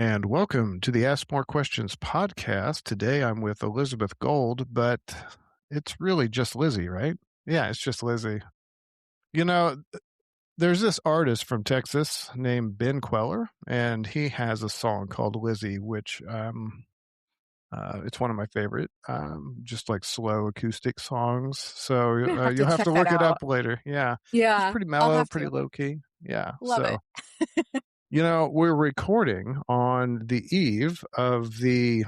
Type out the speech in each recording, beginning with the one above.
And welcome to the Ask More Questions podcast. Today I'm with Elizabeth Gold, but it's really just Lizzie, right? Yeah, it's just Lizzie. You know, there's this artist from Texas named Ben Queller, and he has a song called Lizzie, which it's one of my favorite, just like slow acoustic songs. So I'm gonna have to you'll have to check that look it up out. later. Yeah, it's Yeah, pretty I'll mellow, have pretty to. low key. Yeah. Love So it. we're recording on the eve of the,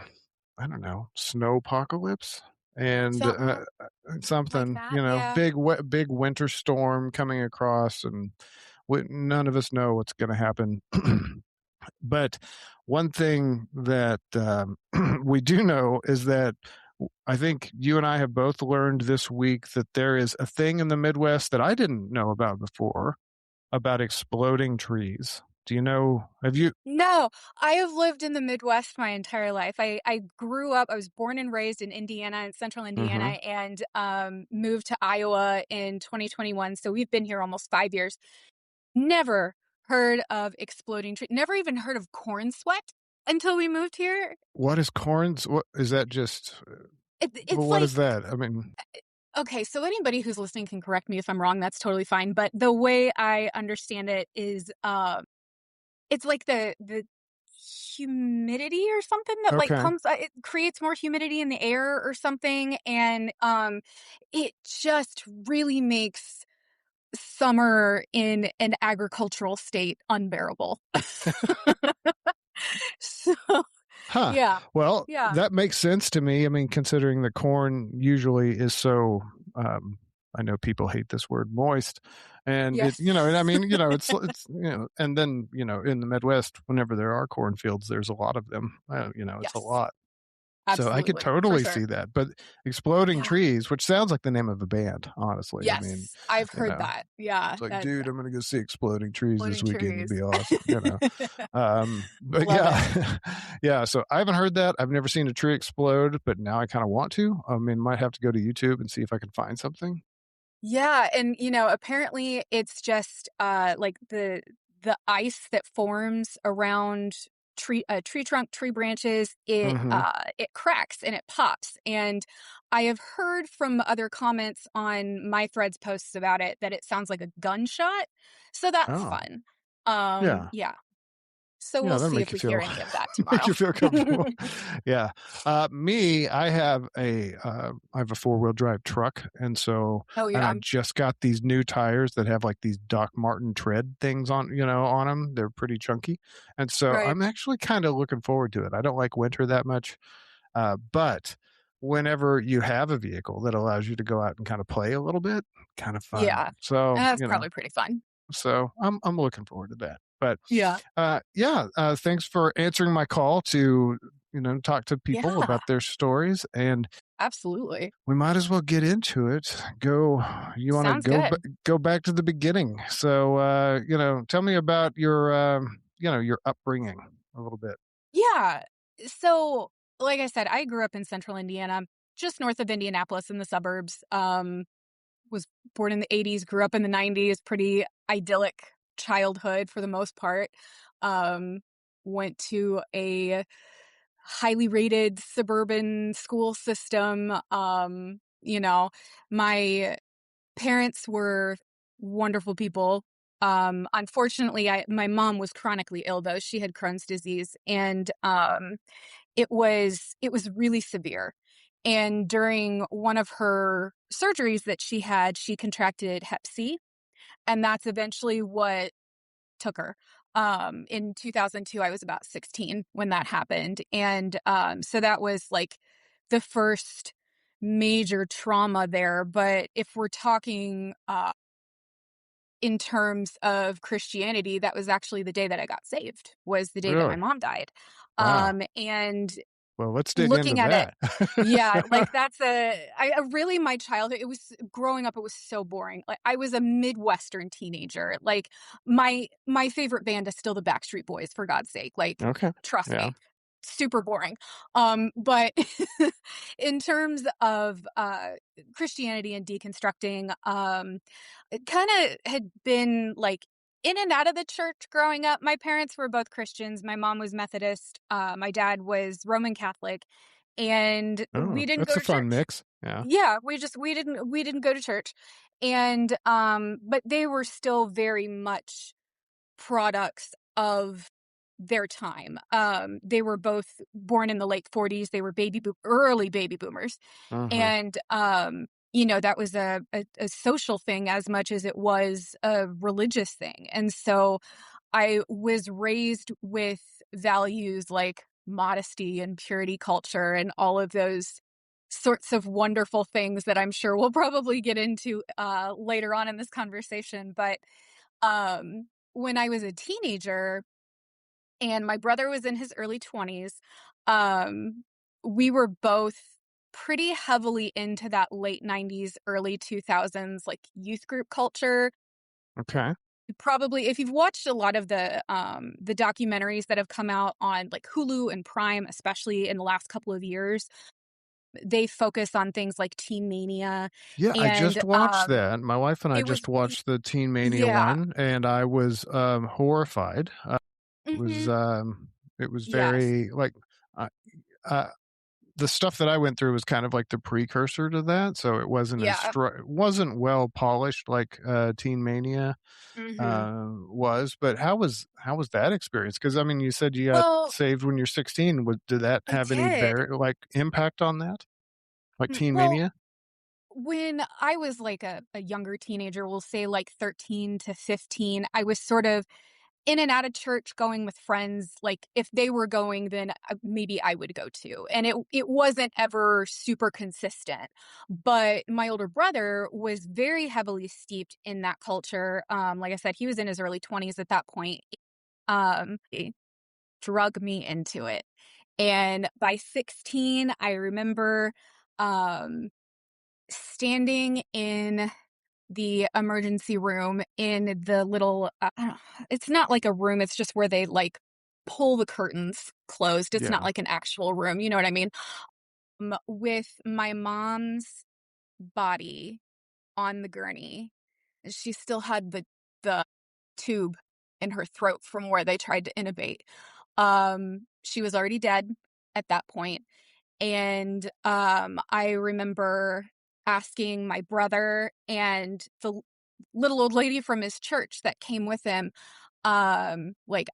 I don't know, snow apocalypse and Something like something, that. Yeah. big winter storm coming across, and none of us know what's going to happen. But one thing that we do know is that I think you and I have both learned this week that there is a thing in the Midwest that I didn't know about before about exploding trees. Do you know? Have you? No, I have lived in the Midwest my entire life. I grew up, I was born and raised in Indiana, in central Hmm. Indiana, and moved to Iowa in 2021. So we've been here almost 5 years. Never heard of exploding tree. Never even heard of corn sweat until we moved here. What is corns? What is that? Just It's what like, is that? I mean, okay, so anybody who's listening can correct me if I'm wrong. That's totally fine. But the way I understand it is, it's like the humidity or something that, like, okay. comes it creates more humidity in the air or something, and, it just really makes summer in an agricultural state unbearable. So, Huh. yeah. Well, Yeah. that makes sense to me. I mean, considering the corn usually is so, I know people hate this word moist, and Yes. and I mean, and then, in the Midwest, whenever there are cornfields, there's a lot of them, it's a Yes. lot. So I could Absolutely. For totally sure. see that. But exploding Yeah. trees, which sounds like the name of a band, honestly. I mean, Yes. I've you heard know, that. Yeah. it's like, That dude, I'm gonna go see exploding trees this floating weekend. It'd trees. be awesome. But Love it. yeah, yeah. So I haven't heard that. I've never seen a tree explode, but now I kind of want to. I mean, might have to go to YouTube and see if I can find something. Yeah, and, apparently it's just, like, the ice that forms around tree trunk, tree branches, Hmm. it cracks and it pops, and I have heard from other comments on my Threads posts about it that it sounds like a gunshot, so that's Oh, fun. yeah. Yeah, so Yeah, we'll that'll see make if you we hear feel any of that make tomorrow. you feel comfortable. Yeah. Me, I have a 4-wheel drive truck, Oh, and I yeah. just got these new tires that have like these Doc Martin tread things on them. They're pretty chunky, and so Right. I'm actually kind of looking forward to it. I don't like winter that much, but whenever you have a vehicle that allows you to go out and kind of play a little bit, kind of fun. Yeah. So That's probably pretty fun. I'm looking forward to that. But Yeah. yeah, thanks for answering my call to talk to people Yeah, about their stories, and absolutely. we might as well get into it. Go. You want to Sounds good. go back to the beginning? So tell me about your upbringing a little bit. Yeah. So, like I said, I grew up in central Indiana, just north of Indianapolis in the suburbs. Was born in the 80s, grew up in the 90s, pretty idyllic childhood for the most part. Um, Went to a highly rated suburban school system. My parents were wonderful people. Unfortunately, my mom was chronically ill though. She had Crohn's disease, and it was really severe. And during one of her surgeries that she had, she contracted Hep C, and that's eventually what took her. In 2002, I was about 16 when that happened, and so that was like the first major trauma there. But if we're talking in terms of Christianity, that was actually the day that I got saved, was the day that my Really? mom died. Wow. And Well, let's dig into looking at it, that. yeah, like I really my childhood, it was growing up, it was so boring. Like I was a Midwestern teenager. Like my favorite band is still the Backstreet Boys, for God's sake. Like, Okay. trust Yeah. me. Super boring. But in terms of Christianity and deconstructing, it kind of had been like in and out of the church growing up. My parents were both Christians. My mom was Methodist. My dad was Roman Catholic, and Oh, we didn't that's go a to fun church. mix. Yeah. Yeah, we didn't go to church, and but they were still very much products of their time. They were both born in the late 40s. They were early baby boomers. Uh-huh. And that was a social thing as much as it was a religious thing. And so I was raised with values like modesty and purity culture and all of those sorts of wonderful things that I'm sure we'll probably get into later on in this conversation. But when I was a teenager and my brother was in his early 20s, um, we were both pretty heavily into that late 90s, early 2000s, like youth group culture. Okay. Probably if you've watched a lot of the documentaries that have come out on like Hulu and Prime, especially in the last couple of years, they focus on things like teen mania Yeah, I and just watched that. My wife and I it was just watched the Teen Mania yeah. one, and I was horrified. Was Mhm. it was Yes. very like uh, uh, the stuff that I went through was kind of like the precursor to that, so it wasn't Yeah. it wasn't well polished like Teen Mania Mhm. was. But how was that experience? Because I mean, you said you got Well, saved when you're 16. Did that I have any did. like impact on that? Like Teen Well, Mania? when I was like a younger teenager, we'll say like 13 to 15, I was sort of in and out of church going with friends. Like if they were going, then maybe I would go too. And it wasn't ever super consistent. But my older brother was very heavily steeped in that culture. Like I said, he was in his early 20s at that point. He drug me into it. And by 16, I remember um standing in the emergency room in the little I don't it's not like a room, it's just where they, like, pull the curtains closed, it's not Yeah, like an actual room, you know what I mean? With my mom's body on the gurney. She still had the tube in her throat from where they tried to intubate. She was already dead at that point. And, I remember asking my brother and the little old lady from his church that came with him, like,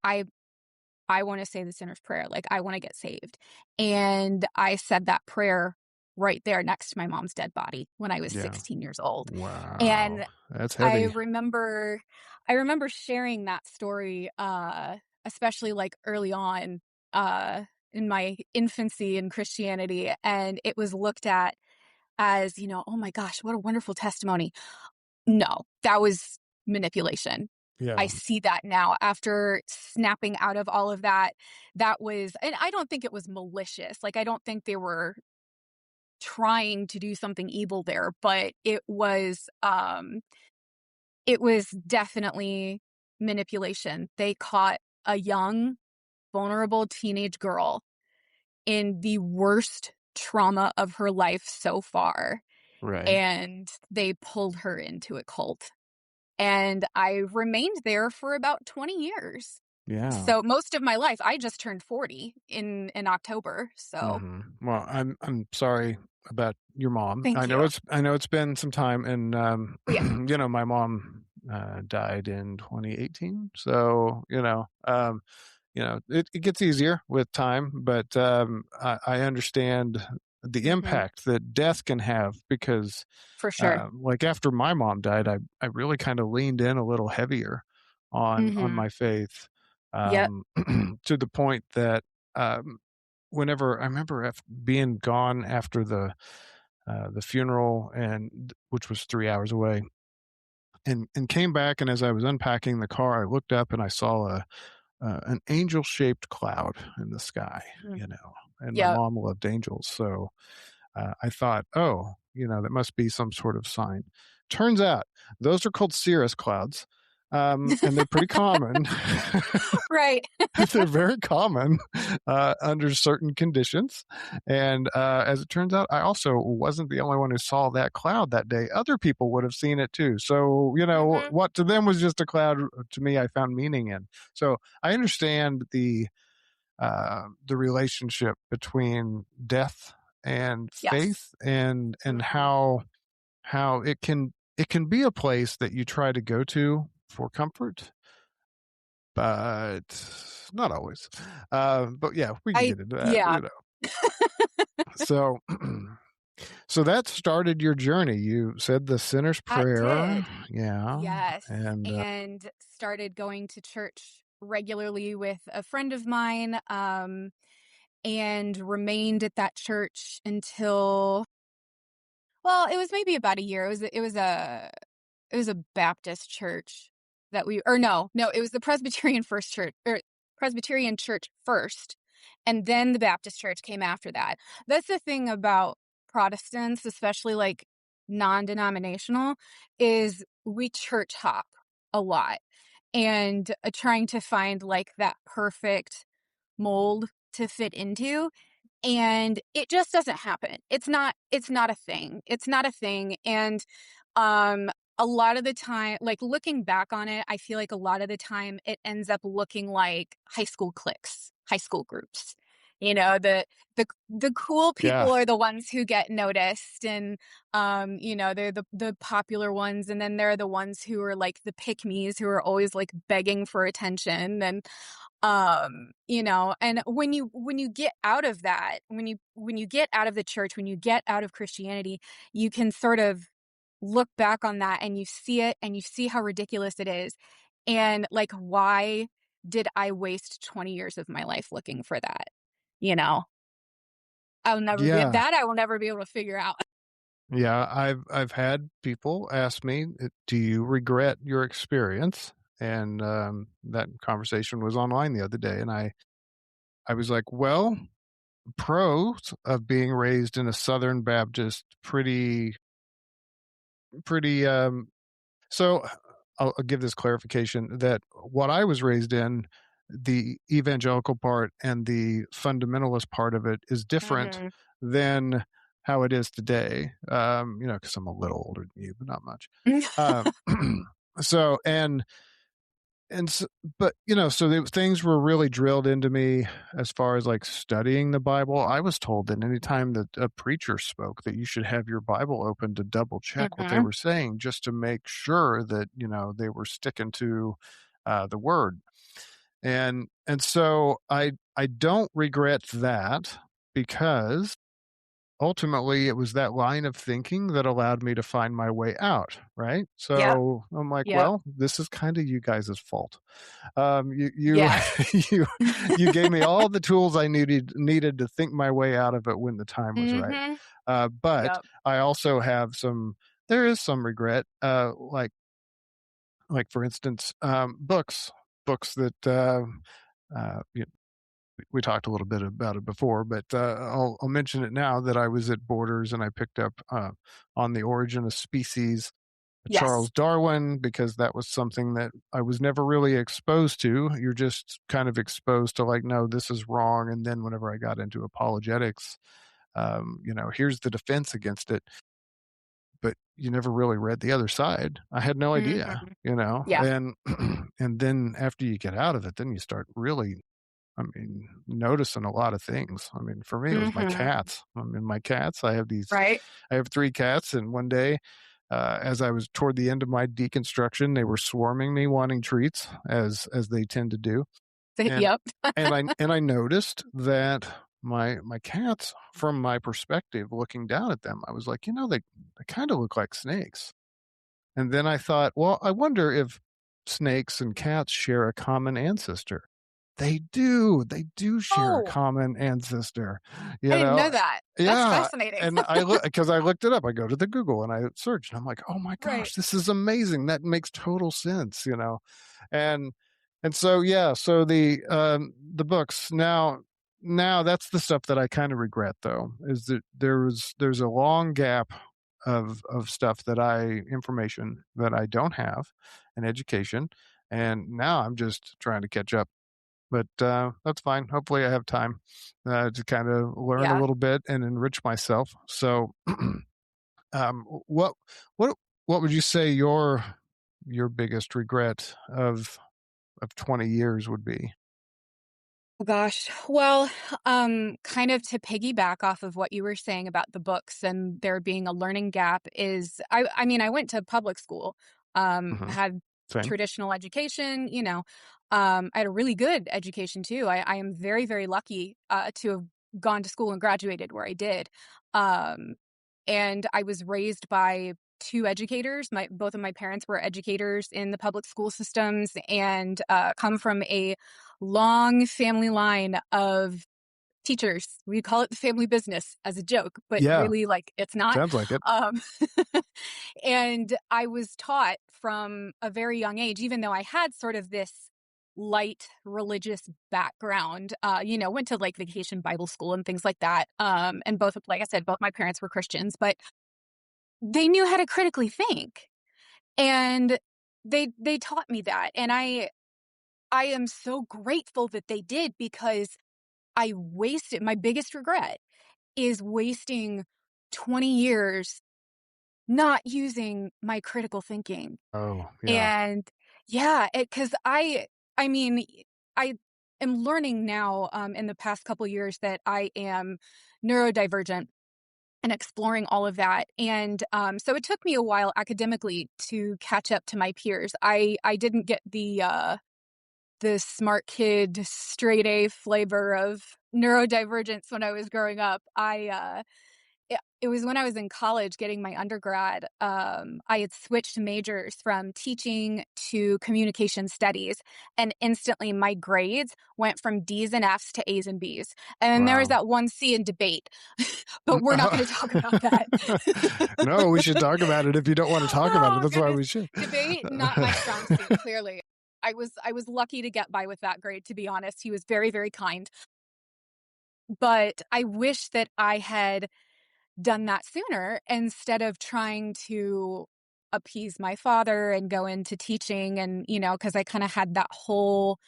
I wanna say the sinner's prayer, like, I wanna get saved. And I said that prayer right there next to my mom's dead body when I was yeah. 16 years old. Wow, And that's I heavy. remember I remember sharing that story, especially, like, early on, in my infancy in Christianity, and it was looked at as, "Oh my gosh, what a wonderful testimony." No, that was manipulation. I Yeah, see that now after snapping out of all of that. That was and I don't think it was malicious, like, I don't think they were trying to do something evil there, but it was definitely manipulation. They caught a young, vulnerable teenage girl in the worst trauma of her life so far, right. and they pulled her into a cult. And I remained there for about 20 years. Yeah. So most of my life, I just turned 40 in October. So Well, I'm sorry about your mom. thank you. I know it's been some time, and Oh, yeah, my mom died in 2018. So it gets easier with time, but I understand the hmm impact that death can have because for sure. like after my mom died, I really kind of leaned in a little heavier on hmm my faith, Yep, um, to the point that um, whenever I remember being gone after the funeral, and which was 3 hours away, and came back, and as I was unpacking the car, I looked up and I saw an angel shaped cloud in the sky, mm, and my yep, mom loved angels, so I thought, oh, that must be some sort of sign. Turns out those are called cirrus clouds. And they're pretty common. Right. They're very common under certain conditions. And as it turns out, I also wasn't the only one who saw that cloud that day. Other people would have seen it too. So, Mhm. what to them was just a cloud, to me, I found meaning in. So I understand the relationship between death and Yes. faith, and Mhm. how it can be a place that you try to go to for comfort, but not always. But yeah, we can I get into that. yeah, So, so that started your journey. You said the sinner's that prayer, did. yeah, Yes, and and started going to church regularly with a friend of mine, and remained at that church until, well, it was maybe about a year. It was a Baptist church that we, or no, it was the Presbyterian First Church, or Presbyterian Church first, and then the Baptist church came after that. That's the thing about Protestants, especially like non-denominational, is we church hop a lot, and trying to find like that perfect mold to fit into, and it just doesn't happen. It's not a thing. It's not a thing. And um a lot of the time, like looking back on it, I feel like a lot of the time it ends up looking like high school cliques, high school groups. The cool yeah, people are the ones who get noticed, and they're the popular ones, and then there are the ones who are like the pick me's, who are always like begging for attention. And and when you get out of that, when you get out of the church, when you get out of Christianity, you can sort of look back on that, and you see it, and you see how ridiculous it is, and like, why did I waste 20 years of my life looking for that? you know yeah, I will never be able to figure out. yeah. I've had people ask me, "Do you regret your experience?" And that conversation was online the other day, and I was like, "Well, pros of being raised in a Southern Baptist, pretty So I'll give this clarification that what I was raised in, the evangelical part and the fundamentalist part of it is different Mhm. than how it is today. Because I'm a little older than you, but not much. Um, so and so, but so things were really drilled into me as far as like studying the Bible. I was told that anytime that a preacher spoke, that you should have your Bible open to double check what they Mhm. were saying, just to make sure that they were sticking to the word. And so I don't regret that, because ultimately it was that line of thinking that allowed me to find my way out, right? Yep. So I'm like, Yep. well, this is kind of you guys' fault. You Yes. you you gave me all the tools I needed to think my way out of it when the time was right. Mhm. But Yep. I also have there is some regret, like for instance, books that uh, you we talked a little bit about it before, but I'll mention it now that I was at Borders and I picked up On the Origin of Species, Yes. Charles Darwin, because that was something that I was never really exposed to. You're just kind of exposed to like, no, this is wrong. And then whenever I got into apologetics, here's the defense against it, but you never really read the other side. I had no idea, Mhm. Yeah. and and then after you get out of it, then you start really, I mean, noticing a lot of things. I mean, for me, it was my Mhm. cats. I mean, my cats. Right? I have three cats, and one day, as I was toward the end of my deconstruction, they were swarming me, wanting treats, as they tend to do, and Yep. and I noticed that my cats, from my perspective, looking down at them, I was like, they kind of look like snakes. And then I thought, well, I wonder if snakes and cats share a common ancestor. They do. They do share a Oh, common ancestor, I you didn't know know? that. That's Yeah. fascinating. And because I looked it up. I go to the Google and I search and I'm like, oh my Right. gosh, this is amazing. That makes total sense. And and so yeah, so the books now that's the stuff that I kind of regret, though, is that there's a long gap of stuff, that I information that I don't have, and education, and now I'm just trying to catch up. But that's fine. Hopefully, I have time to kind of learn a Yeah. little bit and enrich myself. So, um, what what what would you say your biggest regret of 20 years would be? Oh gosh. Well, kind of to piggyback off of what you were saying about the books and there being a learning gap is I mean, I went to public school, Hmm. had Same. traditional education, I had a really good education too. I am very, very lucky to have gone to school and graduated where I did. Um, and I was raised by two educators. My both of my parents were educators in the public school systems and come from a long family line of teachers. We call it the family business as a joke, but Yeah, really, like, it's not. sounds like it. Um, and I was taught from a very young age, even though I had sort of this light religious background, went to like vacation Bible school and things like that. And both, like I said, both my parents were Christians, but they knew how to critically think. And they taught me that. And I am so grateful that they did because I wasted my biggest regret is wasting 20 years not using my critical thinking. Oh, yeah. And yeah, because I mean, I am learning now in the past couple years that I am neurodivergent and exploring all of that. And so it took me a while academically to catch up to my peers. I didn't get the smart kid straight A flavor of neurodivergence when I was growing up. It was when I was in college getting my undergrad. I had switched majors from teaching to communication studies, and instantly my grades went from D's and F's to A's and B's. And then there was Wow. that one C in debate, but we're not going to talk about that. No, we should talk about it if you don't want to talk about it. Oh That's why goodness. we should. Debate, not my strong suit, clearly. I was lucky to get by with that grade, to be honest. He was very, very kind. But I wish that I had done that sooner instead of trying to appease my father and go into teaching and, because I kind of had that whole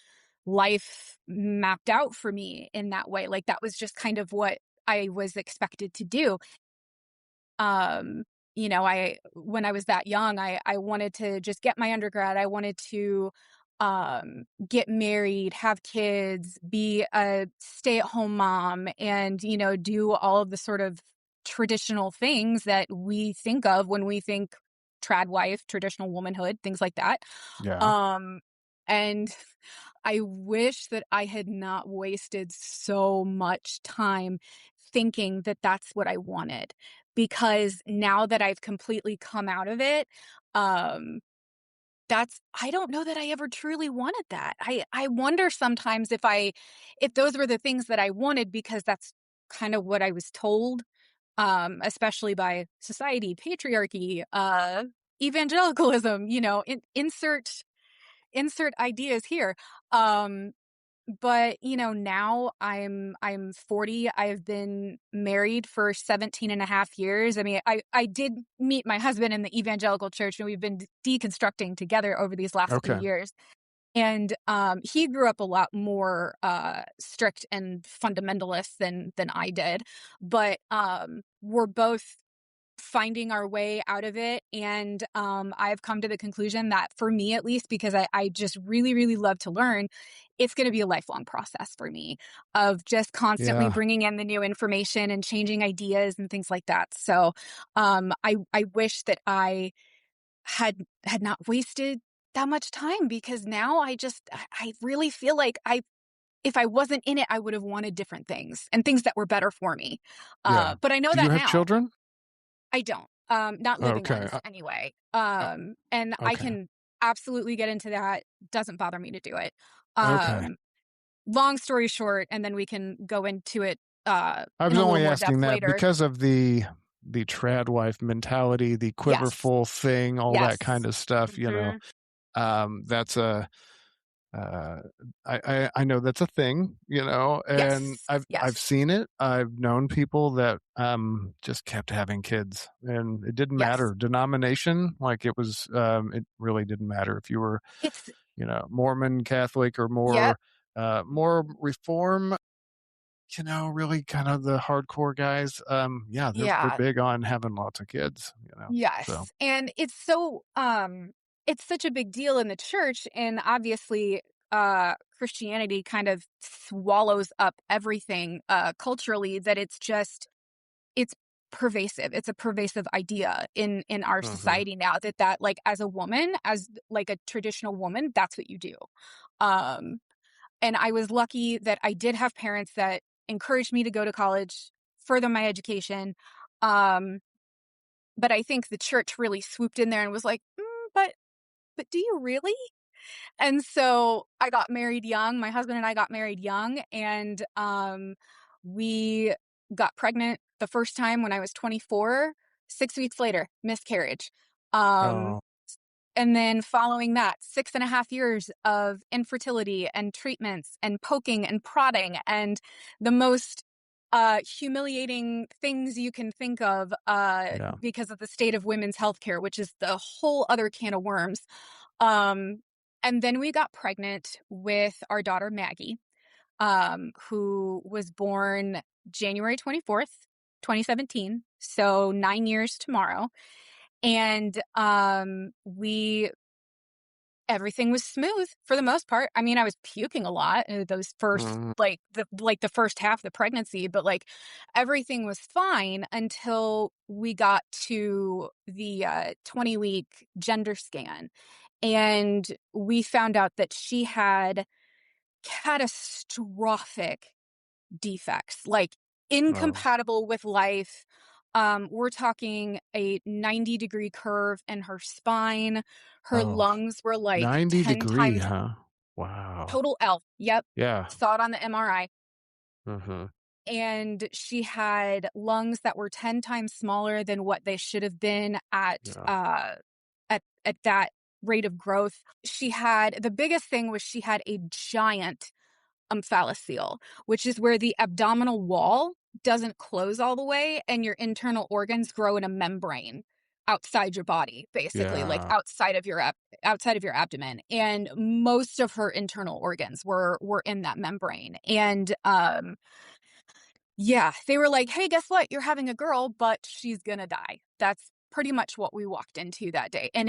life mapped out for me in that way. Like that was just kind of what I was expected to do. Um, I when I was that young, I wanted to just get my undergrad. I wanted to get married, have kids, be a stay-at-home mom, and, do all of the sort of traditional things that we think of when we think trad wife, traditional womanhood, things like that. Yeah. Um, and I wish that I had not wasted so much time thinking that that's what I wanted, because now that I've completely come out of it, um, I don't know that I ever truly wanted that. I wonder sometimes if those were the things that I wanted because that's kind of what I was told, especially by society, patriarchy, evangelicalism, insert ideas here. Um, but, now I'm 40. I've been married for 17 and a half years. I mean, I did meet my husband in the evangelical church, and we've been deconstructing together over these last few Okay. years. And he grew up a lot more strict and fundamentalist than I did. But we're both finding our way out of it. And I've come to the conclusion that for me, at least, because I just really, really love to learn, it's going to be a lifelong process for me of just constantly Yeah. bringing in the new information and changing ideas and things like that. So I wish that I had not wasted that much time, because now I really feel like if I wasn't in it, I would have wanted different things and things that were better for me. Yeah. But I know Do you that have now. children? I don't, not living Okay. ones anyway. Uh, And I okay. can absolutely get into that. Doesn't bother me to do it. Okay. Um, Long story short, and then we can go into it I in was a little only more asking depth that later. because of the trad wife mentality, the Yes. quiverful thing, all that Yes. kind of stuff, Mhm. that's a Uh, I know that's a thing, you know, and Yes, I've yes, seen it. I've known people that, just kept having kids, and it didn't yes. matter. Denomination, like, it really didn't matter if you were, It's you know, Mormon, Catholic, or Yep, more Reform, you know, really kind of the hardcore guys. Yeah, they're yeah. big on having lots of kids, you know, so. Yes, and it's such a big deal in the church, and obviously, Christianity kind of swallows up everything, culturally, that it's pervasive. It's a pervasive idea in our Mhm. society now that, like, as a woman, as, like, a traditional woman, that's what you do. Um, and I was lucky that I did have parents that encouraged me to go to college, further my education, um but I think the church really swooped in there and was like, but do you really?" And so I got married young. My husband and I got married young, and we got pregnant the first time when I was 24. 6 weeks later, miscarriage. Um, Oh, and then following that, 6.5 years of infertility and treatments and poking and prodding and the most humiliating things you can think of yeah. because of the state of women's healthcare, which is the whole other can of worms. Um, and then we got pregnant with our daughter Maggie, who was born January 24th, 2017. So 9 years tomorrow. And we everything was smooth for the most part. I mean, I was puking a lot, those first Mhm. like the first half of the pregnancy, but, like, everything was fine until we got to the, 20-week gender scan, and we found out that she had catastrophic defects, like, Oh. incompatible with life. We're talking a 90-degree curve in her spine. Her Oh, lungs were like 10 90-degree, times huh? Wow. total L. Yep. Yeah. Saw it on the MRI. Mhm. And she had lungs that were 10 times smaller than what they should have been Yeah. at that rate of growth. She had the biggest thing was she had a giant omphalocele, which is where the abdominal wall doesn't close all the way and your internal organs grow in a membrane outside your body, basically, like Yeah. outside of your abdomen. And most of her internal organs were in that membrane. And yeah, they were like, "Hey, guess what? You're having a girl, but she's gonna die." That's pretty much what we walked into that day. And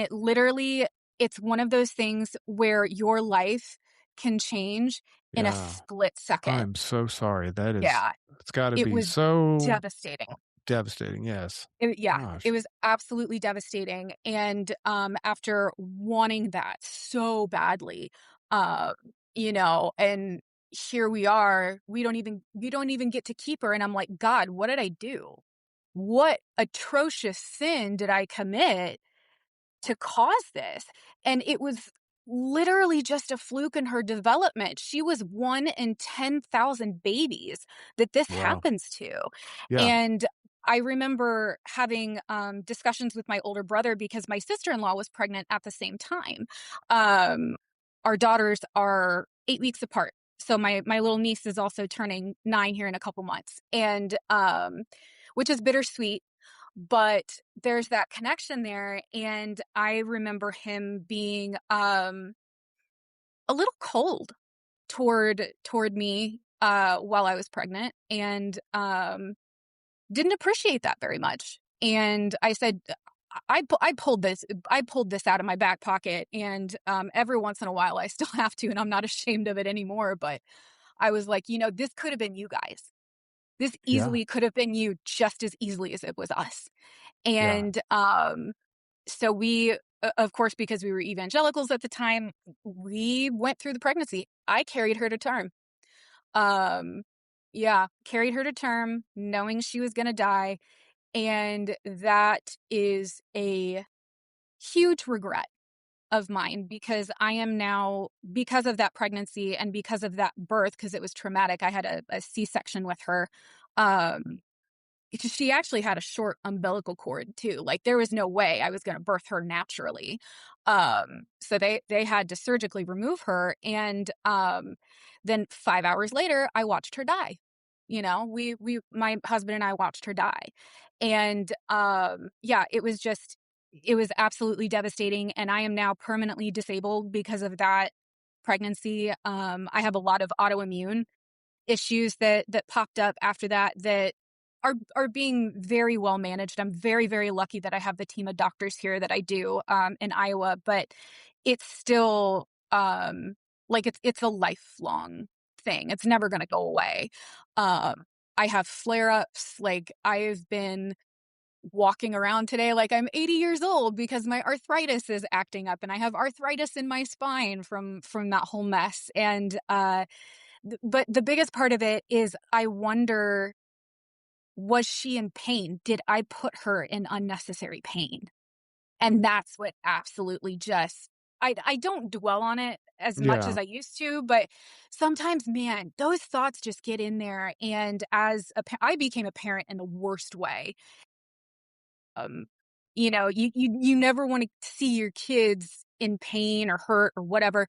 it's one of those things where your life can change in a Yeah. split second. I'm so sorry. Yeah, It's gotta it be was so devastating. devastating, yes. Yeah, it Gosh. was absolutely devastating, and, after wanting that so badly, uh, and here we are, we don't even get to keep her, and I'm like, "God, what did I do? What atrocious sin did I commit to cause this?" And it was literally just a fluke in her development. She was 1 in 10,000 babies that this Wow. happens to. Yeah. And I remember having discussions with my older brother because my sister-in-law was pregnant at the same time. Um, our daughters are 8 weeks apart. So my little niece is also turning 9 here in a couple months. And which is bittersweet, but there's that connection there, and I remember him being, a little cold toward me, while I was pregnant, and, didn't appreciate that very much, and I said, I pulled this out of my back pocket, and, every once in a while, I still have to, and I'm not ashamed of it anymore, but I was like, "This could have been you guys. This Yeah. easily could have been you just as easily as it was us." Yeah. And, so of course, because we were evangelicals at the time, we went through the pregnancy. I carried her to term. Um, yeah, carried her to term knowing she was gonna die, and that is a huge regret of mine because I am now because of that pregnancy and because of that birth, because it was traumatic, I had a C-section with her. Um she actually had a short umbilical cord too. Like, there was no way I was gonna birth her naturally. So they had to surgically remove her, and, then 5 hours later, I watched her die. You know, we my husband and I watched her die. And, yeah, it was absolutely devastating, and I am now permanently disabled because of that pregnancy. I have a lot of autoimmune issues that popped up after that that are being very well managed. I'm very, very lucky that I have the team of doctors here that I do, in Iowa, but it's still, like, it's a lifelong thing. It's never gonna go away. I have flare-ups, like, I've been walking around today like I'm 80 years old because my arthritis is acting up, and I have arthritis in my spine from that whole mess, and, but the biggest part of it is I wonder, was she in pain? Did I put her in unnecessary pain? And that's what absolutely just I don't dwell on it as much Yeah. as I used to, but sometimes, man, those thoughts just get in there, and as I became a parent in the worst way. Um, you never wanna see your kids in pain or hurt or whatever.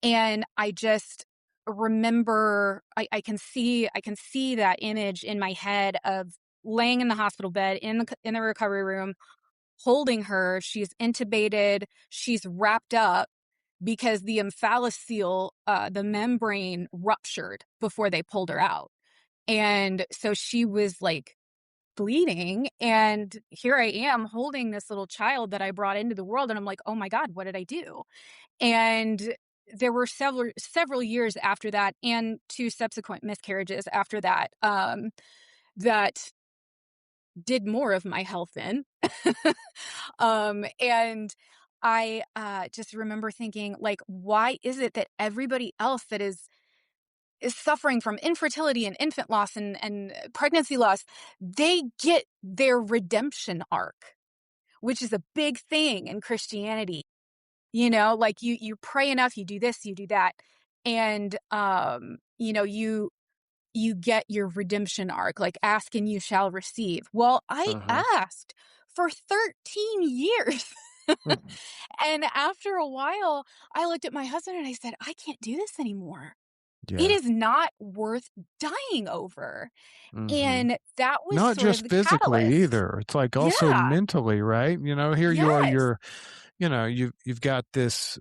And I just remember I can see that image in my head of laying in the hospital bed in the recovery room, holding her. She's intubated, she's wrapped up because the omphalocele, the membrane ruptured before they pulled her out. And so she was, like, bleeding, and here I am holding this little child that I brought into the world, and I'm like, "Oh my god, what did I do?" And there were several years after that, and 2 subsequent miscarriages after that, that did more of my health in. And I, just remember thinking, like, why is it that everybody else that is suffering from infertility and infant loss and pregnancy loss, they get their redemption arc, which is a big thing in Christianity. You know, like, you pray enough, you do this, you do that, and, you get your redemption arc, like, "Ask and you shall receive." Well, I Uh-huh. asked for 13 years, Mhm. and after a while, I looked at my husband and I said, "I can't do this anymore. It Yeah. is not worth dying over." Mhm. And that was Not sort of just the physically catalyst. either. It's like also Yeah. mentally, right? You know, here you are, Yes. you've got this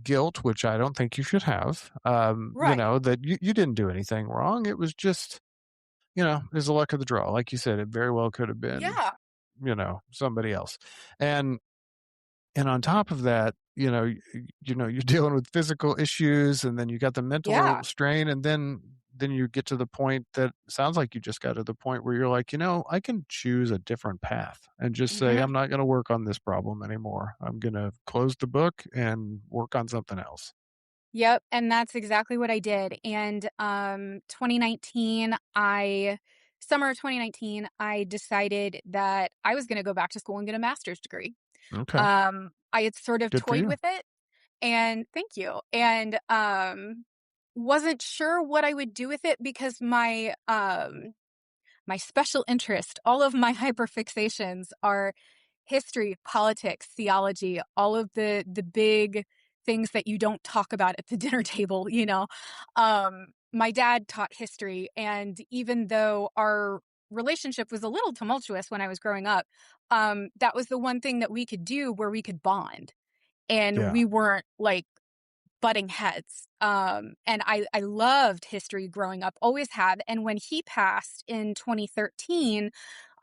guilt, which I don't think you should have. Right. That you didn't do anything wrong. It was just, it's the luck of the draw. Like you said, it very well could have been, Yeah. somebody else. And and on top of that, you're dealing with physical issues, and then you got the mental Yeah. strain, and then you get to the point that sounds like you just got to the point where you're like, I can choose a different path and just say, Mhm. I'm not going to work on this problem anymore. I'm going to close the book and work on something else. Yep, and that's exactly what I did, and, 2019, I summer of 2019, I decided that I was gonna go back to school and get a master's degree. Okay. I had sort of Good for toyed you. with it, and thank you, and, wasn't sure what I would do with it because my special interest, all of my hyperfixations are history, politics, theology, all of the big things that you don't talk about at the dinner table, you know? My dad taught history, and even though our relationship was a little tumultuous when I was growing up, that was the one thing that we could do where we could bond, and Yeah. we weren't, like, butting heads. And I loved history growing up, always have. And when he passed in 2013,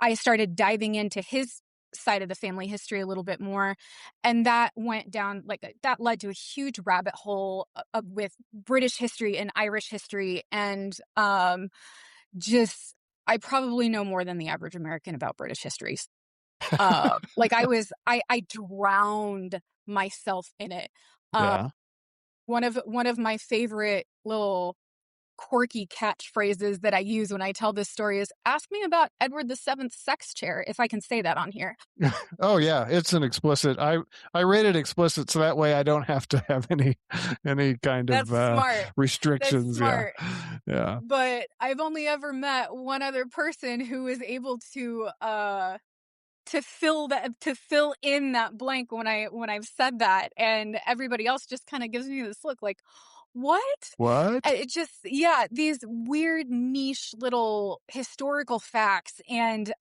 I started diving into his side of the family history a little bit more. And that went down that led to a huge rabbit hole with British history and Irish history. And just, I probably know more than the average American about British histories. Like, I drowned myself in it. Yeah. One of my favorite little quirky catchphrases that I use when I tell this story is, "Ask me about Edward the Seventh's sex chair," if I can say that on here. Oh yeah, it's an explicit. I rated explicit so that way I don't have to have any kind That's of smart. That's restrictions. Yeah, smart. yeah. But I've only ever met one other person who was able to fill in that blank when I've said that, and everybody else just kinda gives me this look like, "What?" What? It just yeah, these weird niche little historical facts, and,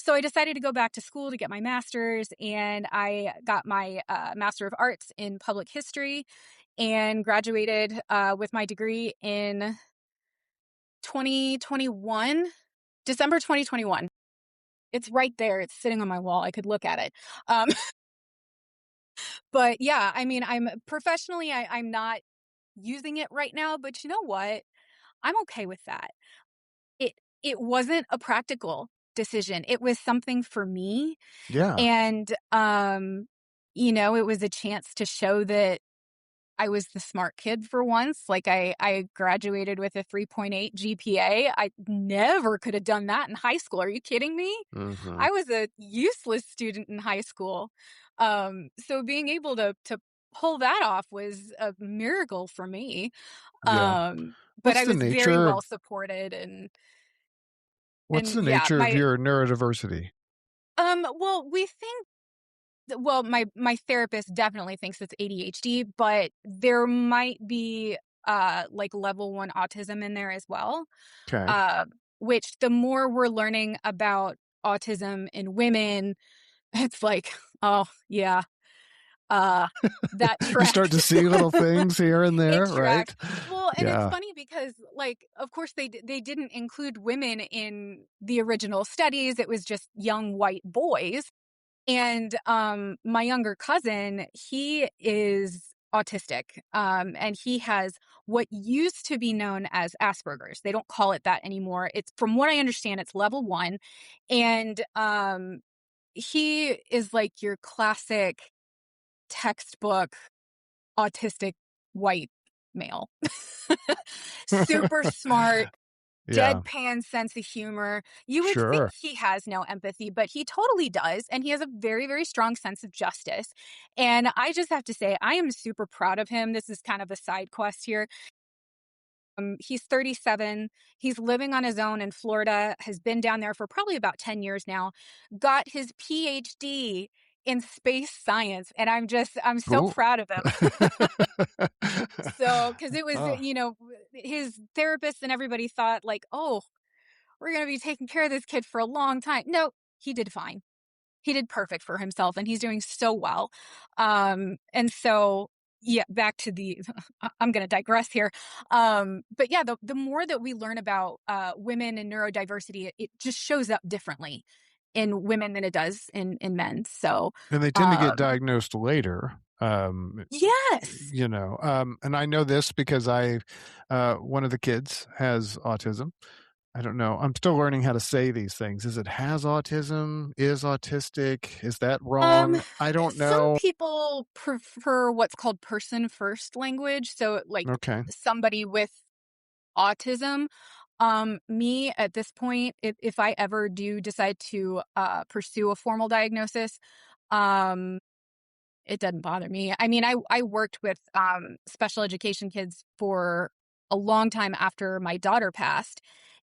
so I decided to go back to school to get my master's, and I got my, Master of Arts in Public History and graduated, with my degree in 2021, December 2021. It's right there, it's sitting on my wall, I could look at it. Um, but yeah, I mean, I'm not using it right now, but you know what? I'm okay with that. It it wasn't a practical decision, it was something for me, Yeah. and, it was a chance to show that I was the smart kid for once. Like I graduated with a 3.8 GPA. I never could have done that in high school. Are you kidding me? Hmm. I was a useless student in high school. So being able to pull that off was a miracle for me. Yeah. But What's I the was very nature of well supported what's and the yeah, nature of my your neurodiversity? well, we think well, my therapist definitely thinks it's ADHD, but there might be, like, level 1 autism in there as well, Okay. uh, which the more we're learning about autism in women, it's like, "Oh, yeah, uh, that You start to tracks." see little things here and It there, right? tracks. Well, and it's Yeah. funny because, like, of course, they didn't include women in the original studies, it was just young white boys. And, my younger cousin, he is autistic, and he has what used to be known as Asperger's. They don't call it that anymore. It's from what I understand, it's level 1, and, he is like your classic textbook autistic white male. Super smart, Yeah. deadpan sense of humor. You would think Sure. he has no empathy, but he totally does, and he has a very, very strong sense of justice, and I just have to say, I am super proud of him. This is kind of a side quest here. He's 37, he's living on his own in Florida, has been down there for probably about 10 years now, got his PhD in space science, and I'm so Cool. proud of him. So, because it was, Oh, his therapist and everybody thought like, "Oh, we're gonna be taking care of this kid for a long time." No, he did fine. He did perfect for himself, and he's doing so well. And so, yeah, back to the I'm gonna digress here. But yeah, the more that we learn about, women and neurodiversity, it just shows up differently in women than it does in men. So, and they tend to get um diagnosed later. yes. And I know this because one of the kids has autism. I don't know. I'm still learning how to say these things. Is it has autism? Is autistic? Is that Um, wrong? I don't some know. people prefer what's called person first language, so, like, Okay. somebody with autism. Me, at this point, if I ever do decide to, pursue a formal diagnosis, um, it doesn't bother me. I mean, I worked with, special education kids for a long time after my daughter passed,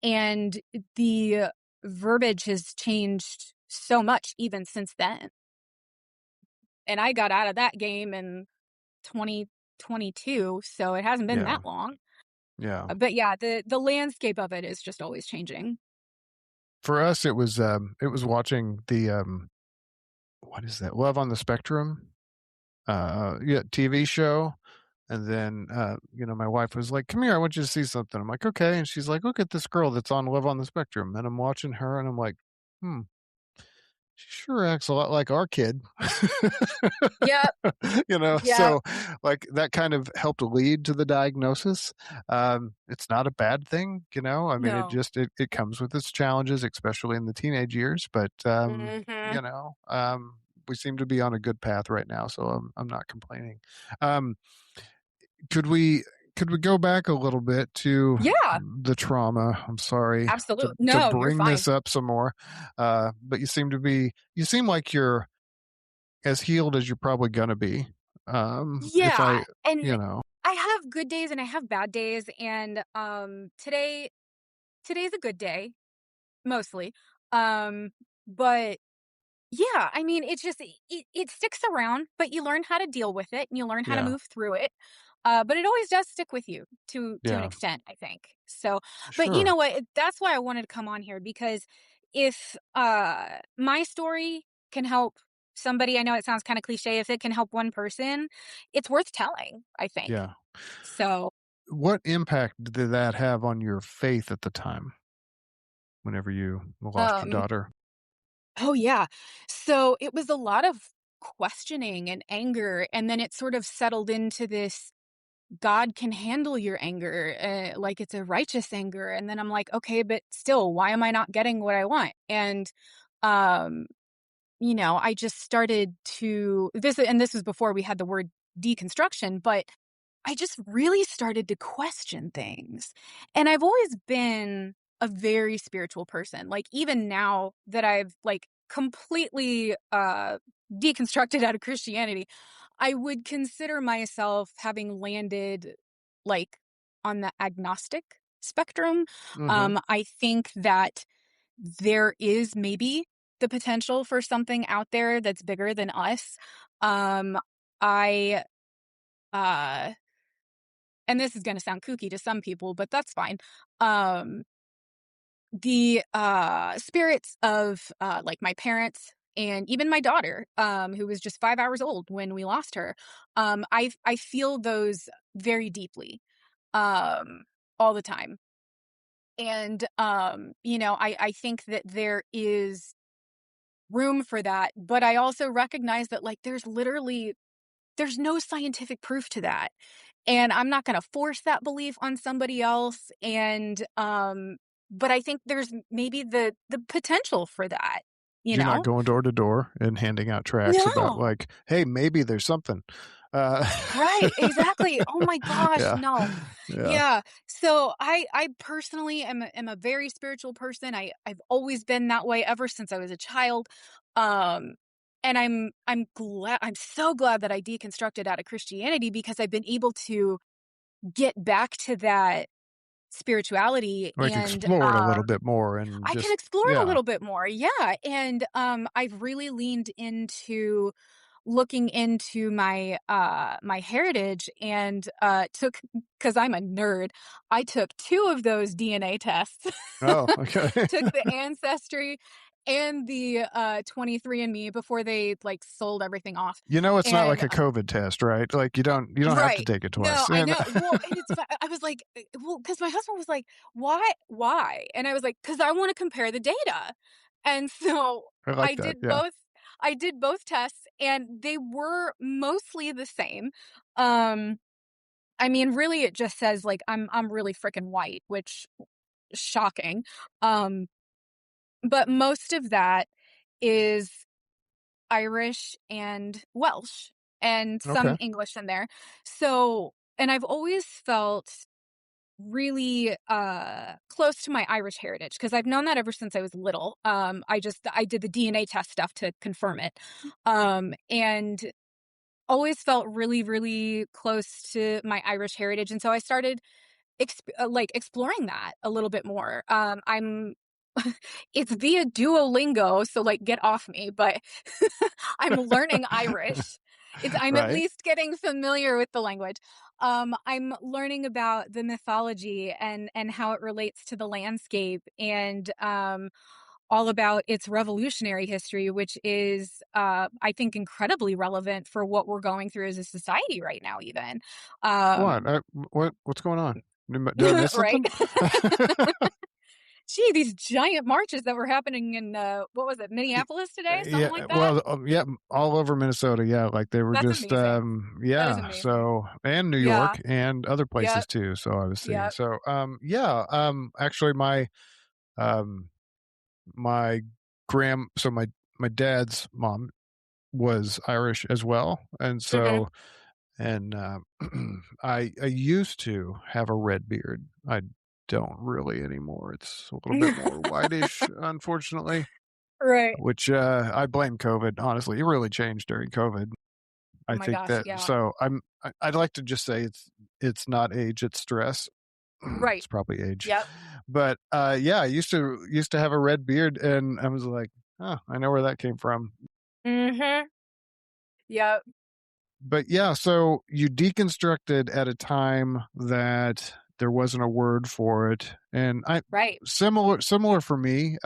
and the verbiage has changed so much even since then. And I got out of that game in 2022, so it hasn't been Yeah. that long. Yeah. But yeah, the landscape of it is just always changing. For us, it was watching the what is that? Love on the Spectrum, yeah, TV show. And then, my wife was like, "Come here, I want you to see something." I'm like, "Okay." And she's like, "Look at this girl that's on Love on the Spectrum." And I'm watching her and I'm like, "Hmm, she sure acts a lot like our kid." Yep, yep. So like that kind of helped lead to the diagnosis. It's not a bad thing, I mean, it No. just it comes with its challenges, especially in the teenage years. But Mhm. we seem to be on a good path right now, so I'm not complaining. Um, could we? could we go back a little bit to Yeah, the trauma? I'm sorry absolutely. to No, you're bring fine. this up some more, but you seem like you're as healed as you're probably gonna be. If Yeah, I, and you know, I have good days and I have bad days, and, today's a good day, mostly, um, but yeah, I mean, it's just it sticks around, but you learn how to deal with it and you learn how to yeah, move through it. But it always does stick with you to an yeah, extent, I think. So, but you sure, know what? That's why I wanted to come on here because if my story can help somebody, I know it sounds kind of cliche, if it can help one person, it's worth telling, I think. yeah. So, What impact did that have on your faith at the time whenever you lost your um daughter? oh yeah. So it was a lot of questioning and anger, and then it sort of settled into this God can handle your anger, like it's a righteous anger. And then I'm like, okay, but still, why am I not getting what I want? And, um, I just started to and this was before we had the word deconstruction, but I just really started to question things. And I've always been a very spiritual person. Like even now that I've like completely deconstructed out of Christianity, I would consider myself having landed like on the agnostic spectrum. Mhm. I think that there is maybe the potential for something out there that's bigger than us. Um I uh and this is gonna sound kooky to some people, but that's fine. Um, the, spirits of, like, my parents and even my daughter, who was just 5 hours old when we lost her, I feel those very deeply, um, all the time. And, I think that there is room for that, but I also recognize that, like, there's no scientific proof to that. And I'm not gonna force that belief on somebody else, and, but I think there's maybe the potential for that, you You're not know? going door to door and handing out tracts about No. like, "Hey, maybe there's something." Uh, Right, exactly. Oh my gosh, yeah, no. yeah. Yeah. So I personally am a very spiritual person. I've always been that way ever since I was a child. Um, and I'm so glad that I deconstructed out of Christianity because I've been able to get back to that spirituality Like, and, explore it a little bit more and I can just explore it a yeah. little bit more, yeah, and, I've really leaned into looking into my heritage and, took because 'cause I'm a nerd, I took 2 of those DNA tests. Oh, okay. Took the Ancestry and the, 23andMe before they, like, sold everything off, You know, it's not like and a COVID test, right? Like, you don't have to right. take it No, twice, I and know. Well, and it's I was like, well, because my husband was like, "Why? Why?" And I was like, "'Cause I wanna compare the data." And so I like I that, did yeah. both I did both tests, and they were mostly the same. Um, I mean, really, it just says, like, I'm really freaking white, which shocking. Um, but most of that is Irish and Welsh and some Okay. English in there. So and I've always felt really, close to my Irish heritage because 'cause I've known that ever since I was little. I did the DNA test stuff to confirm it. And always felt really, really close to my Irish heritage, and so I started like, exploring that a little bit more. I'm it's via Duolingo, so, like, get off me, but I'm learning Irish. I'm at Right. least getting familiar with the language. I'm learning about the mythology and how it relates to the landscape and, all about its revolutionary history, which is, I think, incredibly relevant for what we're going through as a society right now even. What? Um What's going on? Did I miss Right? something? Gee, these giant marches that were happening in, what was it, Y Minneapolis today? Something yeah, like that? well, yeah, all over Minnesota, yeah, like, they were That's just, amazing. That is yeah, amazing. so and New Yeah. York and other places Yep. too, so I was seeing. Yep. So, yeah, actually, um, my my dad's mom was Irish as well, and Okay. so and I used to have a red beard. I don't really anymore. It's a little bit more whitish, unfortunately, Right. which I blame COVID. Honestly, it really changed during COVID. Oh I my think gosh, that yeah. so I'd like to just say it's not age, it's stress. Right. It's probably age. Yep. But yeah, I used to have a red beard and I was like, "Oh, I know where that came from." Mhm. Yep. But yeah, so you deconstructed at a time that there wasn't a word for it, and I Right. similar for me,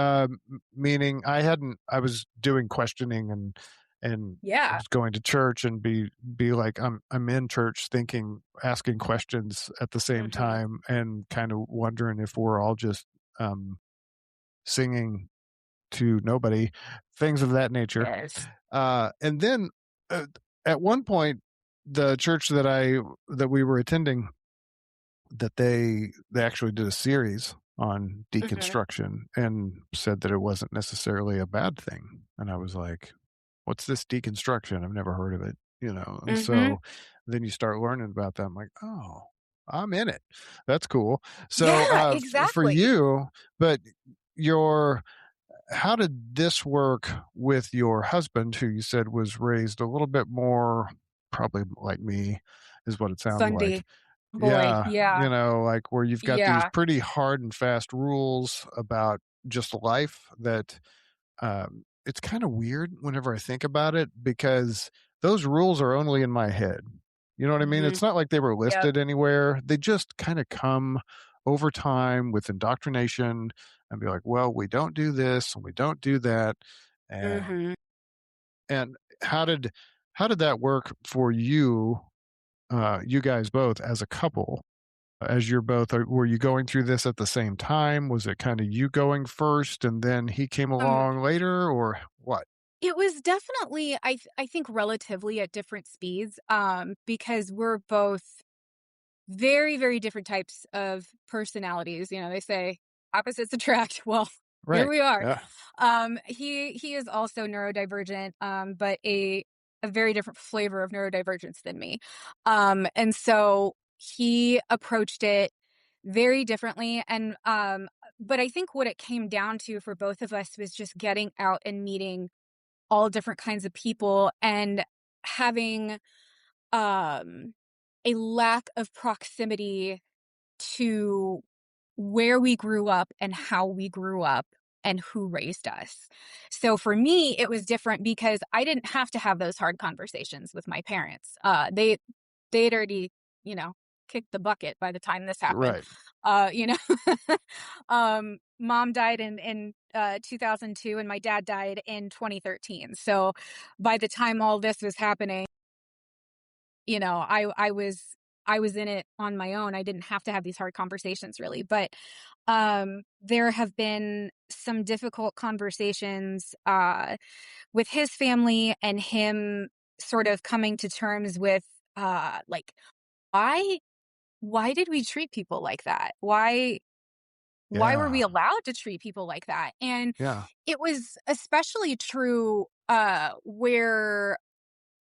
meaning I was doing questioning and I Yeah. was going to church and be like I'm in church thinking asking questions at the same Mhm. time and kind of wondering if we're all just um singing to nobody, things of that nature. Yes. And then uh, at one point, the church that we were attending, that they actually did a series on Mhm. deconstruction and said that it wasn't necessarily a bad thing. And I was like, "What's this deconstruction? I've never heard of it." And Mhm. so then you start learning about that. I'm like, "Oh, I'm in it. That's cool." So Yeah, for exactly. you, but your how did this work with your husband, who you said was raised a little bit more, probably like me, is what it sounds like? Sunday boy. Yeah, Yeah. like where you've got these Yeah. pretty hard and fast rules about just life that it's kind of weird whenever I think about it because those rules are only in my head. You know what I mean? Mhm. It's not like they were Yep. listed anywhere. They just kind of come over time with indoctrination and be like, well, we don't do this and we don't do that. And Mhm. and how did that work for you, you guys both as a couple? As you're both, were you going through this at the same time? Was it kind of you going first and then he came Um, along later, or what? it was definitely I think relatively at different speeds, because we're both very, very different types of personalities. You know, they say opposites attract. Well, here Right. we are. Yeah. He is also neurodivergent, but a very different flavor of neurodivergence than me. And so he approached it very differently. And but I think what it came down to for both of us was just getting out and meeting all different kinds of people and having um a lack of proximity to where we grew up and how we grew up and who raised us. So for me, it was different because I didn't have to have those hard conversations with my parents. They'd already, you know, kicked the bucket by the time this happened. Right. You know, mom died in 2002 and my dad died in 2013. So by the time all this was happening, you know, I was in it on my own. I didn't have to have these hard conversations really, but there have been some difficult conversations with his family and him sort of coming to terms with like why why did we treat people like that? Why were we Yeah. allowed to treat people like that? And Yeah. it was especially true where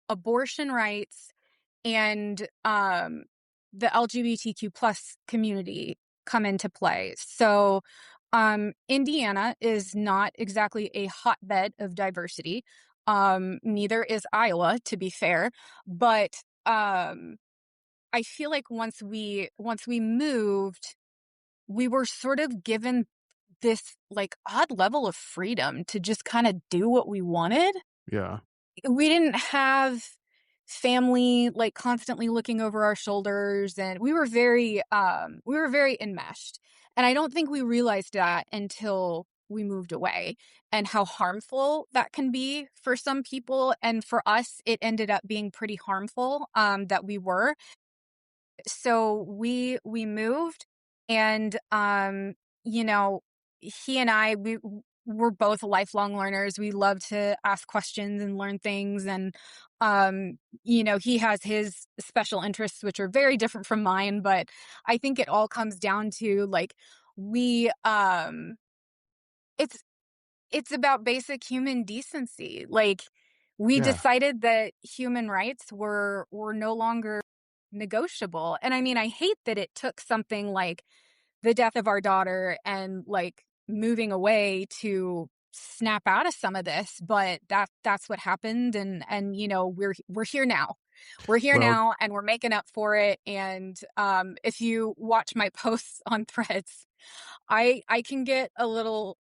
abortion rights and the LGBTQ plus community come into play. So Indiana is not exactly a hotbed of diversity. Neither is Iowa, to be fair. But I feel like once we moved, we were sort of given this like odd level of freedom to just kind of do what we wanted. Yeah. We didn't have family like constantly looking over our shoulders, and we were very enmeshed. And I don't think we realized that until we moved away and how harmful that can be for some people. And for us, it ended up being pretty harmful that we were. So we moved and you know, he and I we're both lifelong learners. We love to ask questions and learn things and you know, he has his special interests which are very different from mine, but I think it all comes down to like we it's it's about basic human decency. Like We Yeah. decided that human rights were no longer negotiable. And I mean, I hate that it took something like the death of our daughter and like moving away to snap out of some of this, but that's what happened. And you know, we're here now. We're here Well, now and we're making up for it. And if you watch my posts on threads, I can get a little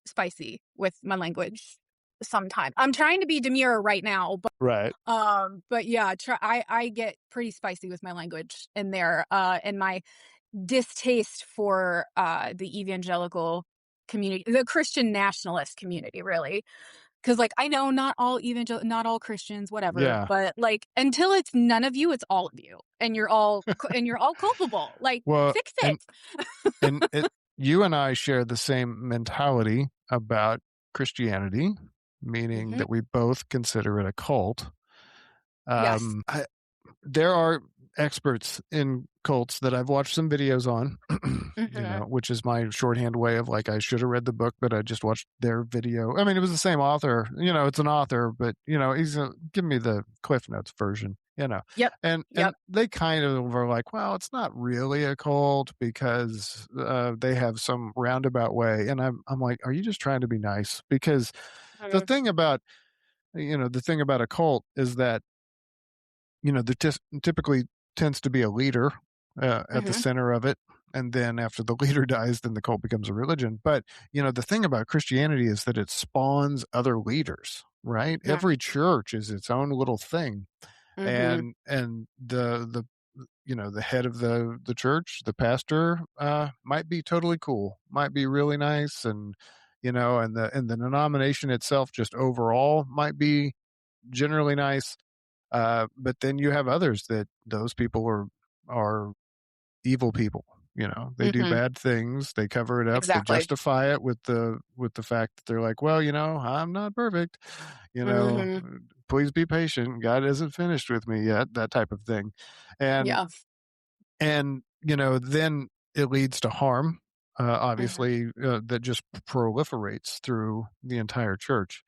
spicy with my language sometimes. I'm trying to be demure right now, right. but yeah, I get pretty spicy with my language in there, and my distaste for, the evangelical community, the Christian nationalist community, really. Because like, I know not all Christians, whatever, Yeah. but, like, until it's none of you, it's all of you, and you're all culpable, like, Well, fix and it. it you and I share the same mentality about Christianity, meaning Mhm. that we both consider it a cult. Yes. I there are experts in cults that I've watched some videos on, Mhm. which is my shorthand way of like I should have read the book, but I just watched their video. I mean, it was the same author, it's an author, but he's give me the Cliff Notes version. Yep. And Yep. they kind of were like, well, it's not really a cult because they have some roundabout way, and I'm like, are you just trying to be nice? Because the Mhm. thing about the thing about a cult is that there typically tends to be a leader at the Mhm. center of it. And then after the leader dies, then the cult becomes a religion. But, the thing about Christianity is that it spawns other leaders, right? Mhm. Every church is its own little thing. Mhm. And the head of the church, the pastor, might be totally cool, might be really nice. And the denomination itself just overall might be generally nice, but then you have others that those people are evil people. They do Mhm. bad things. They cover it up. They Exactly. justify it with the fact that they're like, well, I'm not perfect. You know, Mhm. please be patient. God isn't finished with me yet. That type of thing, and Yeah. then it leads to harm. Mhm. Obviously, that just proliferates through the entire church.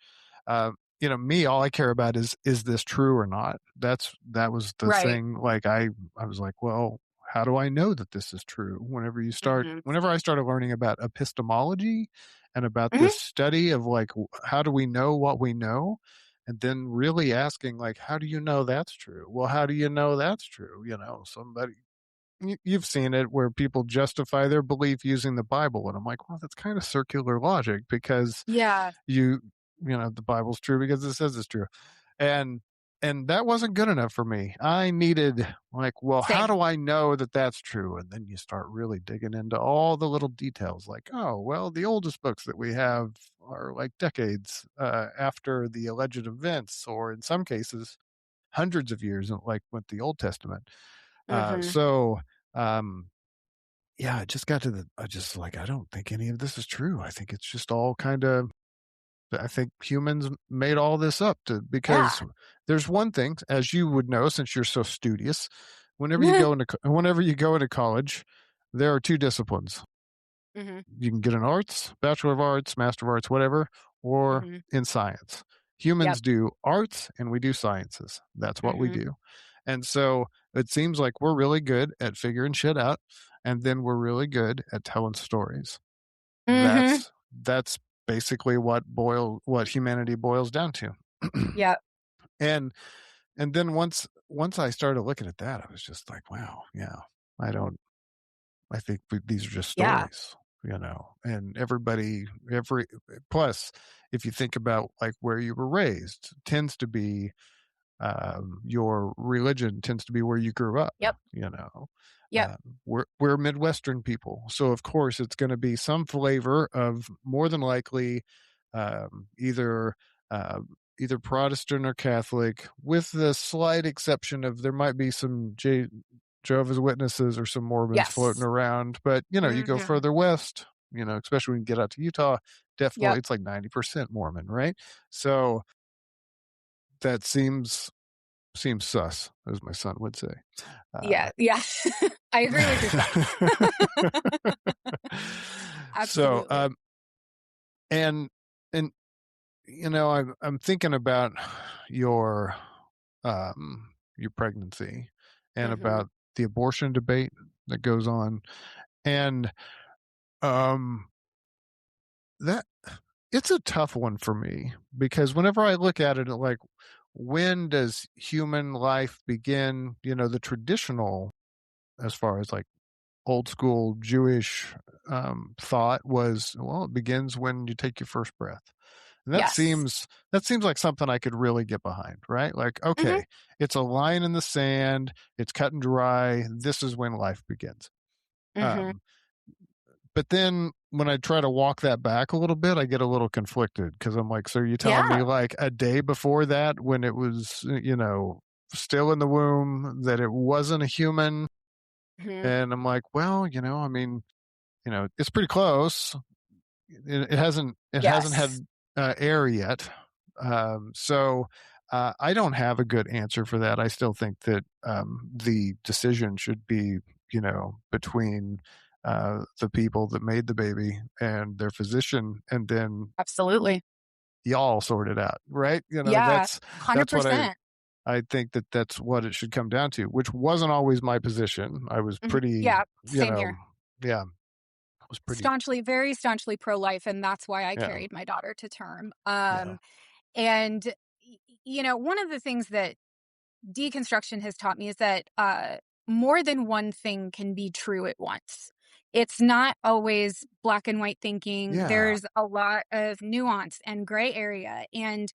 Me, all I care about is this true or not? That was the Right. thing. Like I was like, well, how do I know that this is true? Mhm. Whenever I started learning about epistemology and about Mhm. this study of like how do we know what we know, and then really asking like, how do you know that's true? Well, how do you know that's true? Somebody you've seen it where people justify their belief using the Bible, and I'm like, well, that's kind of circular logic because Yeah. you the Bible's true because it says it's true. And and that wasn't good enough for me. I needed like, well, how Same. do I know that that's true? And then you start really digging into all the little details like, oh, well, the oldest books that we have are like decades after the alleged events, or in some cases hundreds of years, like with the Old Testament. uh, Mhm. so um yeah, I just got to I just like, I don't think any of this is true. I think it's just all kind of, I think humans made all this up because Yeah. there's one thing, as you would know, since you're so studious, whenever you go into college, there are two disciplines. Mhm. You can get an arts, Bachelor of Arts, Master of Arts, whatever, or Mhm. in science. Yep. Humans do arts and we do sciences. That's what we Mhm. do. And so it seems like we're really good at figuring shit out, and then we're really good at telling stories. Mhm. That's basically what humanity boils down to. Yep. and and then once I started looking at that, I was just like, wow, yeah, I don't I think these are just Yeah. stories, and every plus, if you think about like where you were raised, tends to be your religion tends to be where you grew up. Yep. You know, Yep. uh, we're Midwestern people, so of course it's going to be some flavor of more than likely um, either uh, either Protestant or Catholic, with the slight exception of there might be some Jehovah's Witnesses or some Mormons floating Yes. around. But you go Mhm. further west, especially when you get out to Utah, definitely Yep. it's like 90% Mormon, right? So that seems sus, as my son would say. Uh, Yeah. Yeah. I agree with your son. so, Absolutely. and and I'm thinking about your your pregnancy and Mhm. about the abortion debate that goes on, and um that it's a tough one for me because whenever I look at it, like, when does human life begin? The traditional, as far as like old school Jewish thought was, well, it begins when you take your first breath. And Yes. that seems like something I could really get behind, right? Like, Mhm. okay, it's a line in the sand, it's cut and dry. This is when life begins. Mhm. Um, but then when I try to walk that back a little bit, I get a little conflicted because I'm like, so you're telling me Yeah. like a day before that, when it was, still in the womb, that it wasn't a human? Mhm. And I'm like, well, I mean, it's pretty close. It hasn't Yes. had air yet. So I don't have a good answer for that. I still think that the decision should be, between the people that made the baby and their physician, and then Absolutely. y'all sort it out, right? Yeah. That's what I 100%. I think that that's what it should come down to, which wasn't always my position. I was Mhm. pretty, Yeah, you same know, here. yeah, I was pretty, Staunchly, very staunchly pro-life, and that's why I yeah, carried my daughter to term. yeah, And one of the things that deconstruction has taught me is that more than one thing can be true at once. It's not always black and white thinking. yeah, There's a lot of nuance and gray area. And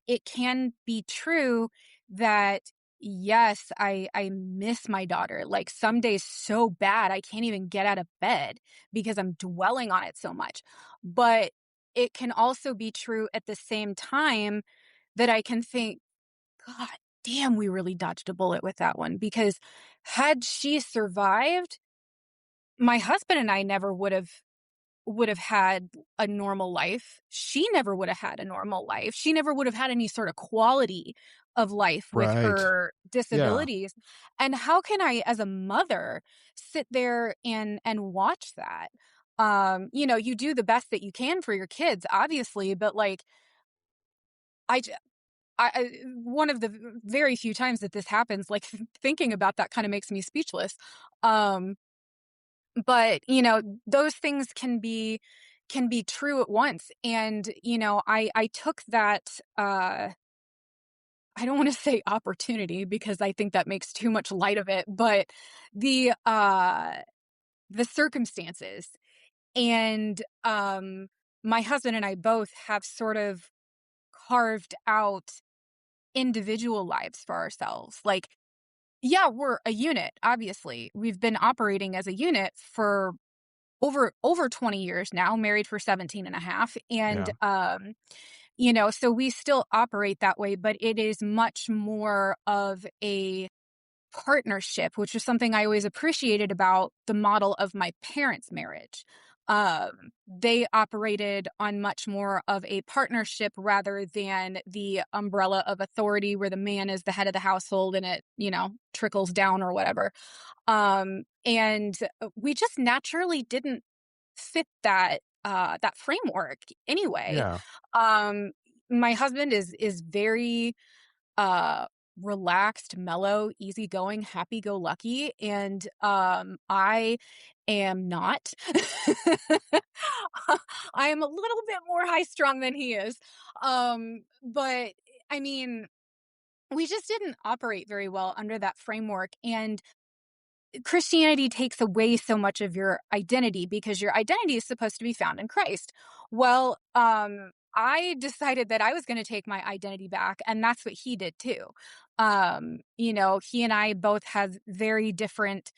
it can be true that, yes, I miss my daughter. Like some days so bad, I can't even get out of bed because I'm dwelling on it so much. But it can also be true at the same time that I can think, God damn, we really dodged a bullet with that one because had she survived, my husband and I never would have had a normal life. She never would have had a normal life. She never would have had any sort of quality of life with right, her yeah. disabilities. And how can I as a mother sit there and watch that? You do the best that you can for your kids, obviously, but like I one of the very few times that this happens, like, thinking about that kinda makes me speechless. Um, but, those things can be true at once, and, I took that, I don't wanna say opportunity because I think that makes too much light of it, but the, uh, the circumstances, and, my husband and I both have sort of carved out individual lives for ourselves. Like, yeah, we're a unit, obviously. We've been operating as a unit for over 20 years now, married for 17 and a half. And Yeah. so we still operate that way, but it is much more of a partnership, which is something I always appreciated about the model of my parents' marriage. They operated on much more of a partnership rather than the umbrella of authority where the man is the head of the household and it, trickles down or whatever. And we just naturally didn't fit that framework anyway. Yeah. Um, my husband is very uh relaxed, mellow, easygoing, happy-go-lucky, and I am not. I am a little bit more high-strung than he is. But I mean, we just didn't operate very well under that framework, and Christianity takes away so much of your identity because your identity is supposed to be found in Christ. Well, I decided that I was going to take my identity back, and that's what he did too. He and I both have very different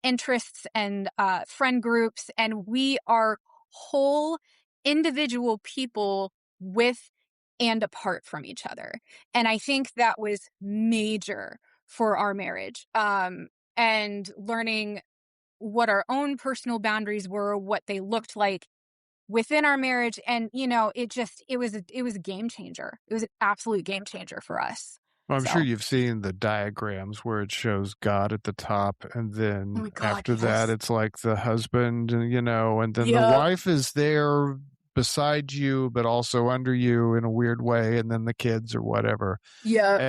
interests and friend groups, and we are whole individual people with and apart from each other. And I think that was major for our marriage. And learning what our own personal boundaries were, what they looked like within our marriage, and it was a game changer. It was an absolute game changer for us. Well, I'm sure So, you've seen the diagrams where it shows God at the top, and oh then my god, after that, yes. it's like the husband, and then the Yep. wife is there beside you, but also under you in a weird way, and then the kids or whatever. Yep.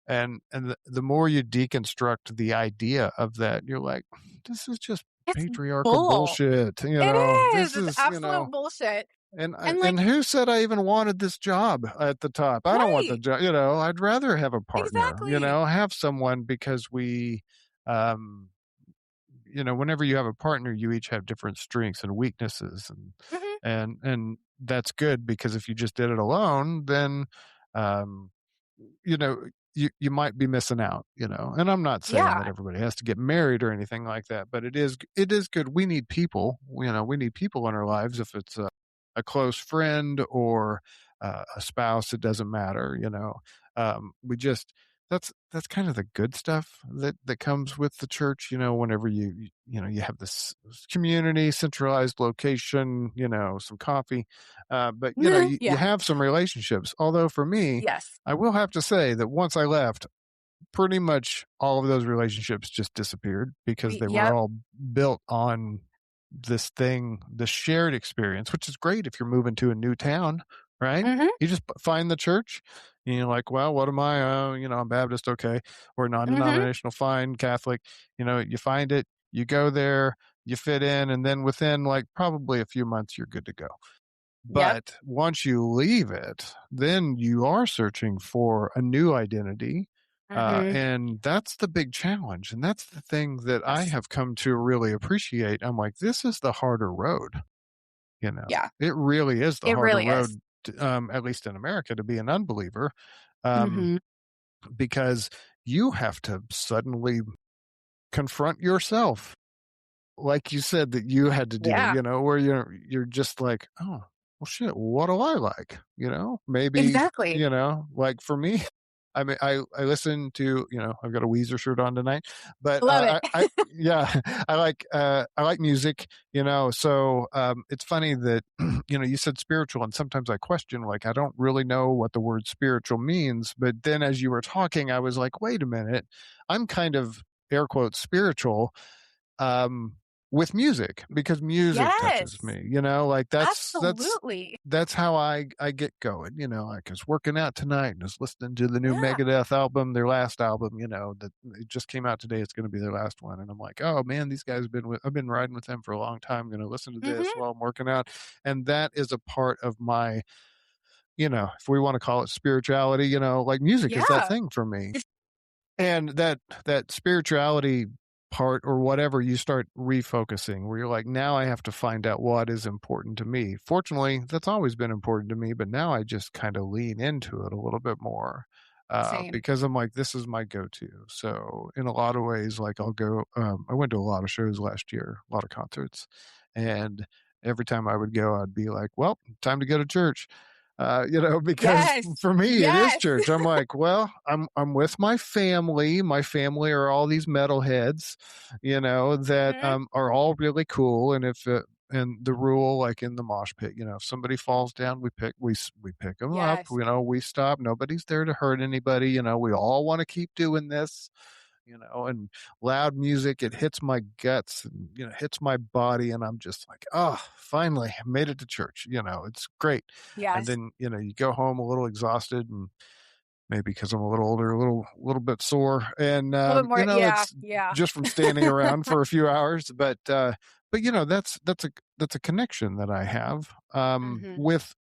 And the more you deconstruct the idea of that, you're like, this is just It's patriarchal bull. bullshit. It This is. It's is, absolute bullshit. And, like and who said I even wanted this job at the top? I don't want the right. job. I'd rather have a partner. Exactly. Have someone because um, whenever you have a partner, you each have different strengths and weaknesses, and Mhm. that's good because if you just did it alone, then um, you know you might be missing out. And I'm not saying that Yeah. everybody has to get married or anything like that, but it is good. We need people. We need people in our lives. If it's a close friend or a spouse, it doesn't matter. We just that's kind of the good stuff that comes with the church. Whenever you have this community, centralized location, some coffee, but you Yeah. have some relationships. Although for me, Yes. I will have to say that once I left, pretty much all of those relationships just disappeared because they were Yep. all built on this shared experience, which is great if you're moving to a new town, right? Mhm. You just find the church, and you're like, well, what am I? I'm Baptist, okay, or Mhm. non-denominational, fine, Catholic. You find it, you go there, you fit in, and then within like probably a few months, you're good to go. Yep. But once you leave it, then you are searching for a new identity. Mhm. And that's the big challenge. And that's the thing that I Yes. have come to really appreciate. I'm like, this is the harder road. Yeah. It really is the It harder really is. road, at least in America, to be an unbeliever, um, Mhm. because you have to suddenly confront yourself like you said that you had to do, Yeah. where you're just like, "Oh, well, shit, what do I like?" Maybe, Exactly. like for me, I mean, I listen to, I've got a Weezer shirt on tonight, but Love it. I yeah, I like music, so it's funny that you said spiritual, and sometimes I question, like, I don't really know what the word spiritual means, but then as you were talking, I was like, wait a minute, I'm kind of air quotes spiritual um, with music because music touches Yes. me, like Absolutely. that's how I get going, like I was working out tonight and was listening to the new Yeah. Megadeth album, their last album, that it just came out today. It's going to be their last one. And I'm like, oh man, these guys I've been riding with them for a long time. I'm going to listen to this Mhm. while I'm working out. And that is a part of my, if we want to call it spirituality, like music is that Yeah. thing for me. And that spirituality part or whatever, you start refocusing where you're like, now I have to find out what is important to me. Fortunately, that's always been important to me, but now I just kind of lean into it a little bit more Same. because I'm like, this is my go-to. So in a lot of ways, like I went to a lot of shows last year, a lot of concerts, and every time I would go, I'd be like, well, time to go to church. Because Yes. for me it is Yes. church. I'm like, well, I'm with my family. My family are all these metalheads, that Mhm. are all really cool. And and the rule, like in the mosh pit, if somebody falls down, we pick them up. Yes. We stop. Nobody's there to hurt anybody. We all want to keep doing this. And loud music, it hits my guts and hits my body, and I'm just like, oh, finally I made it to church. It's great. And Yes. then you go home a little exhausted, and maybe because I'm a little older, a little bit sore, and A little bit more, yeah, it's yeah. just from standing around for a few hours. But that's a connection that I have Mhm. with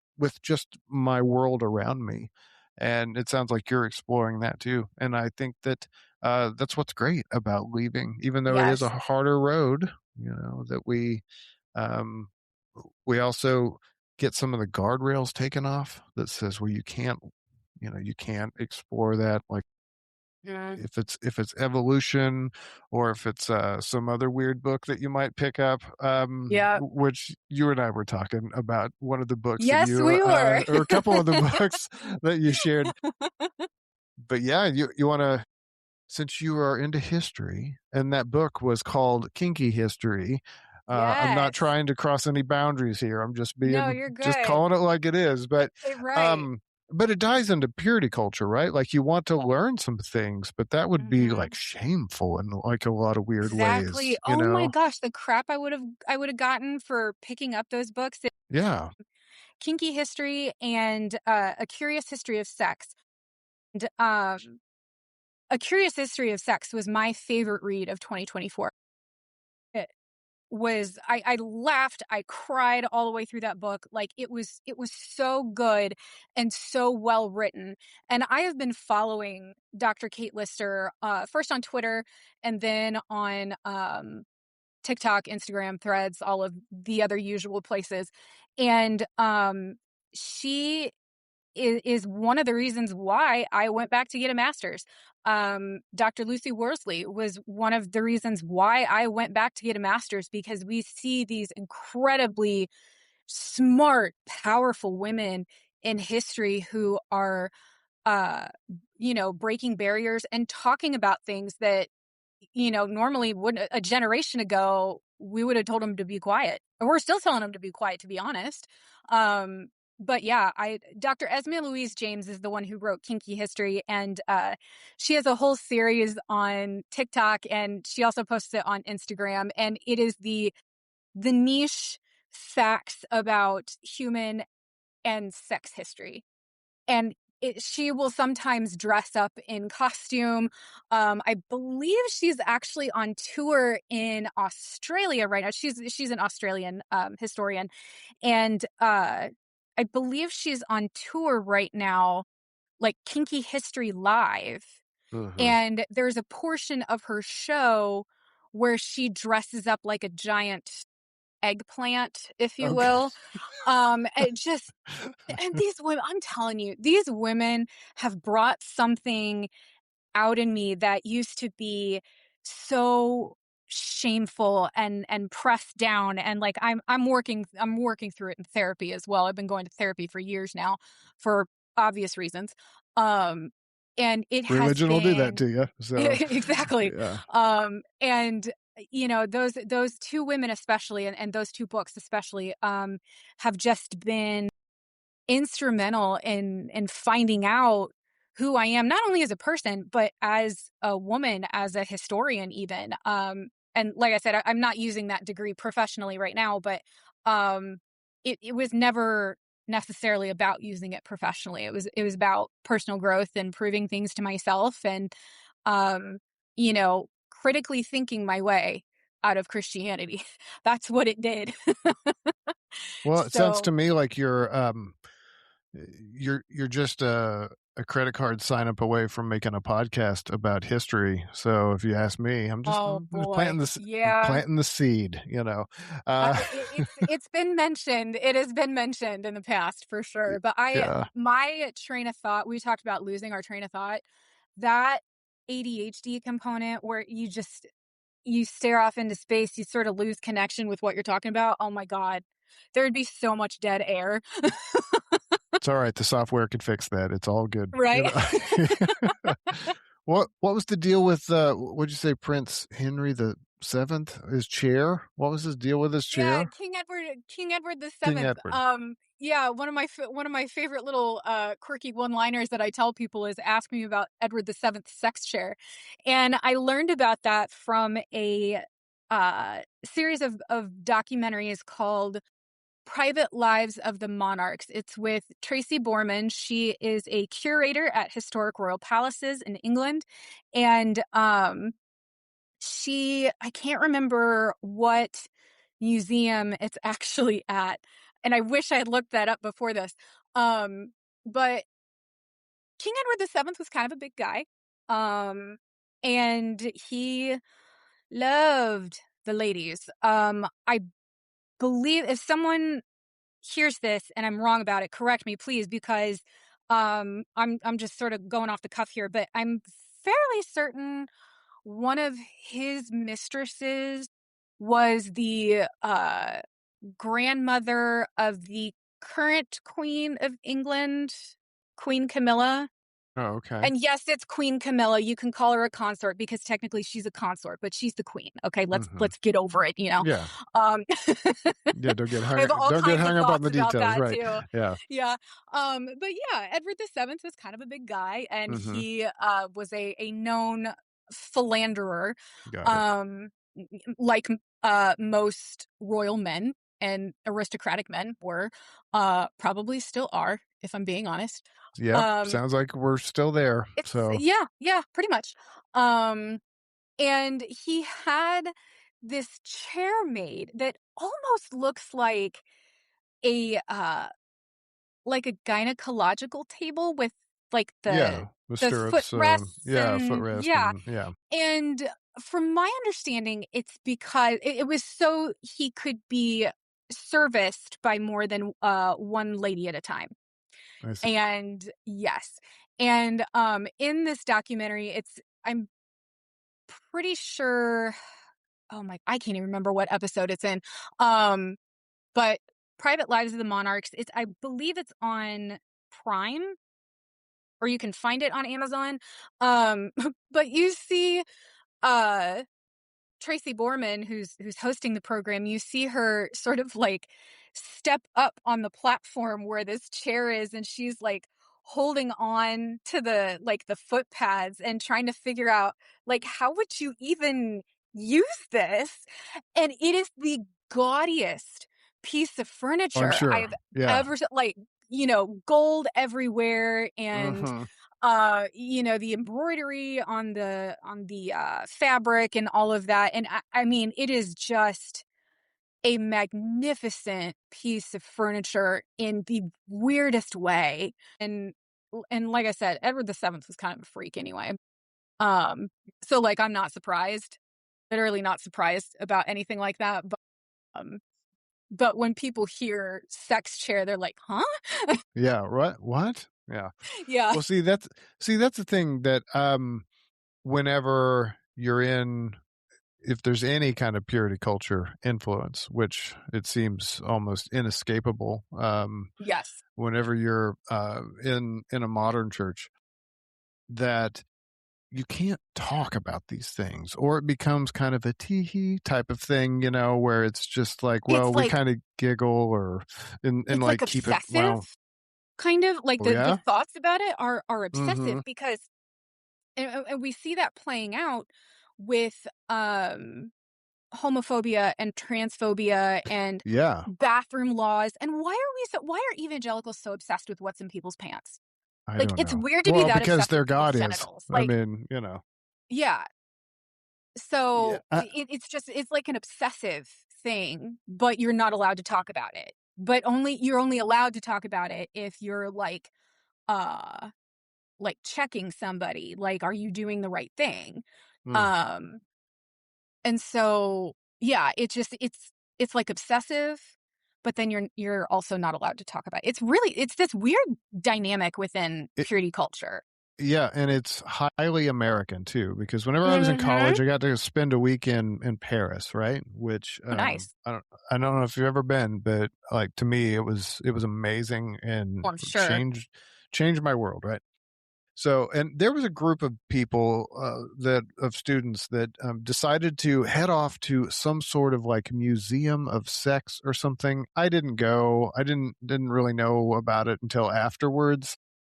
just my world around me, and it sounds like you're exploring that too. And I think that's what's great about leaving, even though it is a Yes. harder road. That um, we also get some of the guardrails taken off that says, well, you can't explore that, like Mhm. if it's evolution or if it's some other weird book that you might pick up, Yep. which you and I were talking about one of the books that Yes, you we were. or a couple of the books that you shared. But yeah, you want to, since you are into history and that book was called Kinky History, I'm not Yes. trying to cross any boundaries here. I'm No, you're just good. calling it like it is. Right. Um, but it dives into purity culture, right? Like you want to learn some things, but that would be Mhm. like shameful in like a lot of weird Exactly. ways, Oh my gosh, the crap I would have gotten for picking up those books. Yeah. Kinky History and A Curious History of Sex. And A Curious History of Sex was my favorite read of 2024. It was I laughed, I cried all the way through that book. Like it was so good and so well written. And I have been following Dr. Kate Lister first on Twitter and then on TikTok, Instagram, Threads, all of the other usual places. And she is one of the reasons why I went back to get a master's. Dr. Lucy Worsley was one of the reasons why I went back to get a master's, because we see these incredibly smart, powerful women in history who are, uh, breaking barriers and talking about things that, normally wouldn't. A generation ago, we would have told them to be quiet. Or we're still telling them to be quiet, to be honest. Um, but yeah, Dr. Esme Louise James is the one who wrote Kinky History, and she has a whole series on TikTok, and she also posts it on Instagram, and it is the niche facts about human and sex history. And she will sometimes dress up in costume. I believe she's actually on tour in Australia right now. She's an Australian historian, and I believe she's on tour right now, like Kinky History Live. Mhm. And there's a portion of her show where she dresses up like a giant eggplant, if you Okay. will. It just and these women, I'm telling you, these women have brought something out in me that used to be so shameful and pressed down, and like I'm working through it in therapy as well. I've been going to therapy for years now for obvious reasons. Um and it has Religion will do that been to you. So, exactly. yeah. And those two women especially, and those two books especially, have just been instrumental in finding out who I am, not only as a person, but as a woman, as a historian, even. And like I said, I'm not using that degree professionally right now, but um, it was never necessarily about using it professionally. It was about personal growth and proving things to myself, and um, critically thinking my way out of Christianity. That's what it did. Well, it sounds So, to me like you're just a credit card sign up away from making a podcast about history. So if you ask me, oh I'm just boy, yeah. planting the seed, Uh It's been mentioned. It has been mentioned in the past for sure. But yeah. my train of thought, we talked about losing our train of thought. That ADHD component where you stare off into space, you sort of lose connection with what you're talking about. Oh my God. There would be so much dead air, It's all right. The software can fix that. It's all good. right? What was the deal with what'd you say, Prince Henry the Seventh? His chair? What was his deal with his Yeah, chair? King Edward the King Seventh. Edward. Yeah, one of my favorite little quirky one-liners that I tell people is ask me about Edward the Seventh's sex chair, and I learned about that from a series of documentaries called Private Lives of the Monarchs. It's with Tracy Borman. She is a curator at historic royal palaces in England, and I can't remember what museum it's actually at, and I wish I had looked that up before this. But King Edward the Seventh was kind of a big guy, and he loved the ladies. I believe if someone hears this and I'm wrong about it, correct me, please, because I'm just sort of going off the cuff here, but I'm fairly certain one of his mistresses was the grandmother of the current Queen of England, Queen Camilla. Oh, okay. And yes, it's Queen Camilla. You can call her a consort because technically she's a consort, but she's the queen. Okay, let's Hmm. let's get over it. Yeah. Um Yeah, I have all don't get kinds of hung up on thoughts the about details, that right. too. Yeah. Yeah. But yeah, Edward the Seventh was kind of a big guy, and Mhm. he was a known philanderer, Got it. um like most royal men. and aristocratic men were, probably still are, if I'm being honest. Yep. Um, Sounds like we're still there. it's So, yeah, yeah, pretty much. Um, and he had this chair made that almost looks a, like a gynecological table with, like, yeah, the the stirrups, footrests yeah, and footrest yeah, and yeah, and from my understanding, it's because it was so he could be serviced by more than, one lady at a time. I see. And yes. And, in this documentary, I'm pretty sure oh my I can't even remember what episode it's in. Um, but Private Lives of the Monarchs, I believe it's on Prime, or you can find it on Amazon. Um, but you see, uh Tracy Borman, who's hosting the program, you see her sort of like step up on the platform where this chair is, and she's like holding on to the foot pads and trying to figure out like how would you even use this? And it is the gaudiest piece of Oh, I'm furniture sure. I've Yeah. ever like, gold everywhere and Mhm. the embroidery on the fabric and all of that, and I mean it is just a magnificent piece of furniture in the weirdest way. And like I said, Edward the 7th was kind of a freak anyway. um so like I'm not surprised, literally not surprised about anything like that, um but when people hear sex chair they're like, huh? Yeah, what? Yeah. Yeah. Well, that's the thing that, whenever you're in if there's any kind of purity culture influence, which it seems almost inescapable, Yes. whenever you're, in a modern church, that you can't talk about these things, or it becomes kind of a tee-hee type of thing, where it's just like, well, It's we like kinda giggle or and, it's like like, keep it obsessive. well. Kind of, like, Oh, the yeah? thoughts about it are obsessive Mhm. because and we see that playing out with, homophobia and transphobia and Yeah. bathroom laws, and why are evangelicals so obsessed with what's in people's pants? I Like, don't it's know. weird to be Well, that because obsessed their with people's God is. genitals, I like mean, yeah, Yeah, so it's like an obsessive thing, but you're not allowed to talk about it. But you're only allowed to talk about it if you're, uh checking somebody, like, are you doing the right thing? mm. Um, and so, yeah, it's like obsessive, but then you're also not allowed to talk about it. It's this weird dynamic within It purity culture. Yeah, and it's highly American too, because whenever I was in Mhm. college, I got to spend a week in Paris, right? Which, Oh, nice. I don't know if you've ever been, but, like, to me, it was amazing Well, and I'm sure. changed my world, right? So, and there was a group of people, that of students that, decided to head off to some sort of like museum of sex or something. I didn't go. I didn't really know about it until afterwards,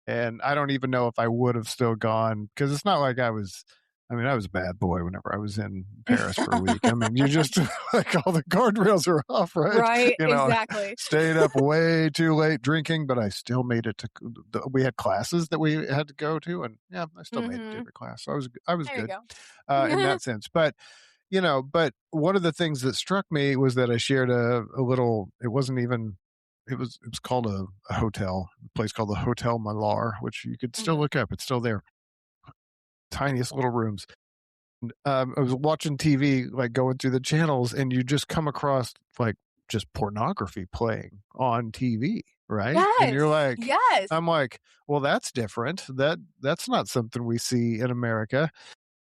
and I don't even know if I would have still gone because it's not like I was. I mean, I was a bad boy whenever I was in Paris for a week. I mean, you just like all the guardrails are off, right? Right, You know, exactly. stayed up way too late drinking, but I still made it to. We had classes that we had to go to, and yeah, I still made it to Mhm. every class. So I was There you good go. in that sense. But but one of the things that struck me was that I shared a little. It wasn't even. It was called a hotel, a place called the Hotel Malar, which you could still Mhm. look up. It's still there. Tiniest little rooms. I was watching TV, like going through the channels, and you just come across like just pornography playing on TV, right? And you're Yes, like, yes. I'm like, well, that's different. That's not something we see in America.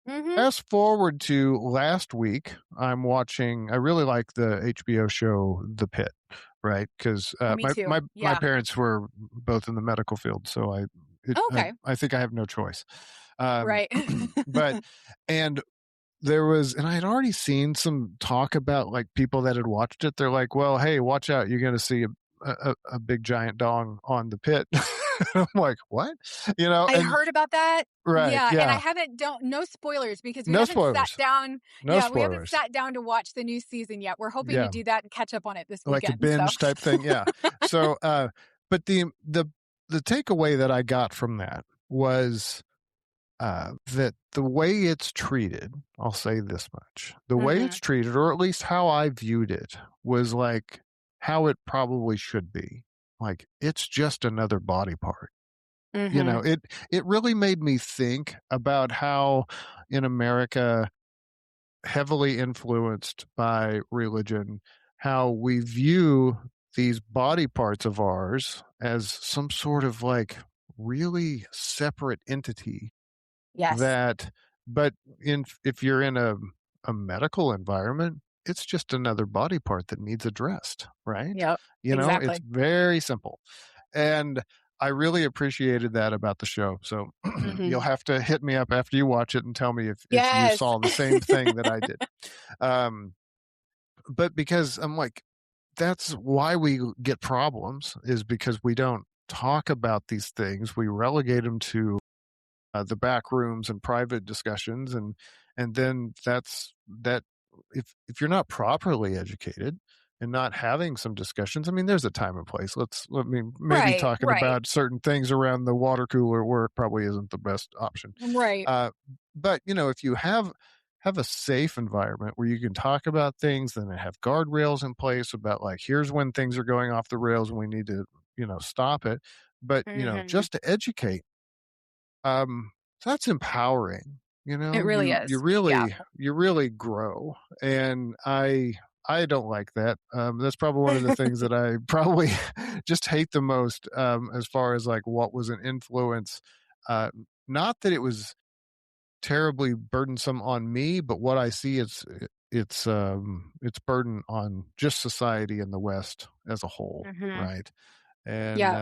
Mhm. Fast forward to last week, I'm watching. I really like the HBO show The Pit, right? Because Oh, me too. my Yeah. parents were both in the medical field, so Okay. I think I have no choice. Um, Right. but and there was, and I had already seen some talk about like people that had watched it. They're like, "Well, hey, watch out! You're going to see a big giant dong on The Pit." I'm like, what? You know, I and heard about that. right, Yeah, and I yeah. haven't don't no spoilers because we No haven't sat spoilers. down. No Yeah, we haven't spoilers. sat down to watch the new season yet. We're hoping to Yeah. do that and catch up on it this Like a weekend, so binge type thing, yeah. So, but the takeaway that I got from that was, that the way it's treated, I'll say this much, the way it's Mhm, treated, or at least how I viewed it, was like how it probably should be. Like, it's just another body part. You know, mhm. it really made me think about how in America, heavily influenced by religion, how we view these body parts of ours as some sort of like really separate entity Yes. that, but in if you're in a medical environment, it's just another body part that needs addressed, right? Yep. You know, it's Exactly. very simple. And I really appreciated that about the show. So you'll Mhm. have to hit me up after you watch it and tell me if you Yes. saw the same thing that I did. Um, but because I'm like, that's why we get problems is because we don't talk about these things. We relegate them to the back rooms and private discussions, and then that if you're not properly educated and not having some discussions, I mean, there's a time and place. Let me maybe Right, talking right, about certain things around the water cooler at work probably isn't the best option. right. uh, but you know, if you have a safe environment where you can talk about things, then have guardrails in place about like, here's when things are going off the rails and we need to, you know, stop it. But you know, Mhm. just to educate, so that's empowering. You It know, really is. Yeah. you really grow, and I don't like that. That's probably one of the things that I probably just hate the most, as far as like what was an influence. Uh, Not that it was terribly burdensome on me, but what I see is it's burden on just society in the West as a whole, Mhm. right? And Yeah.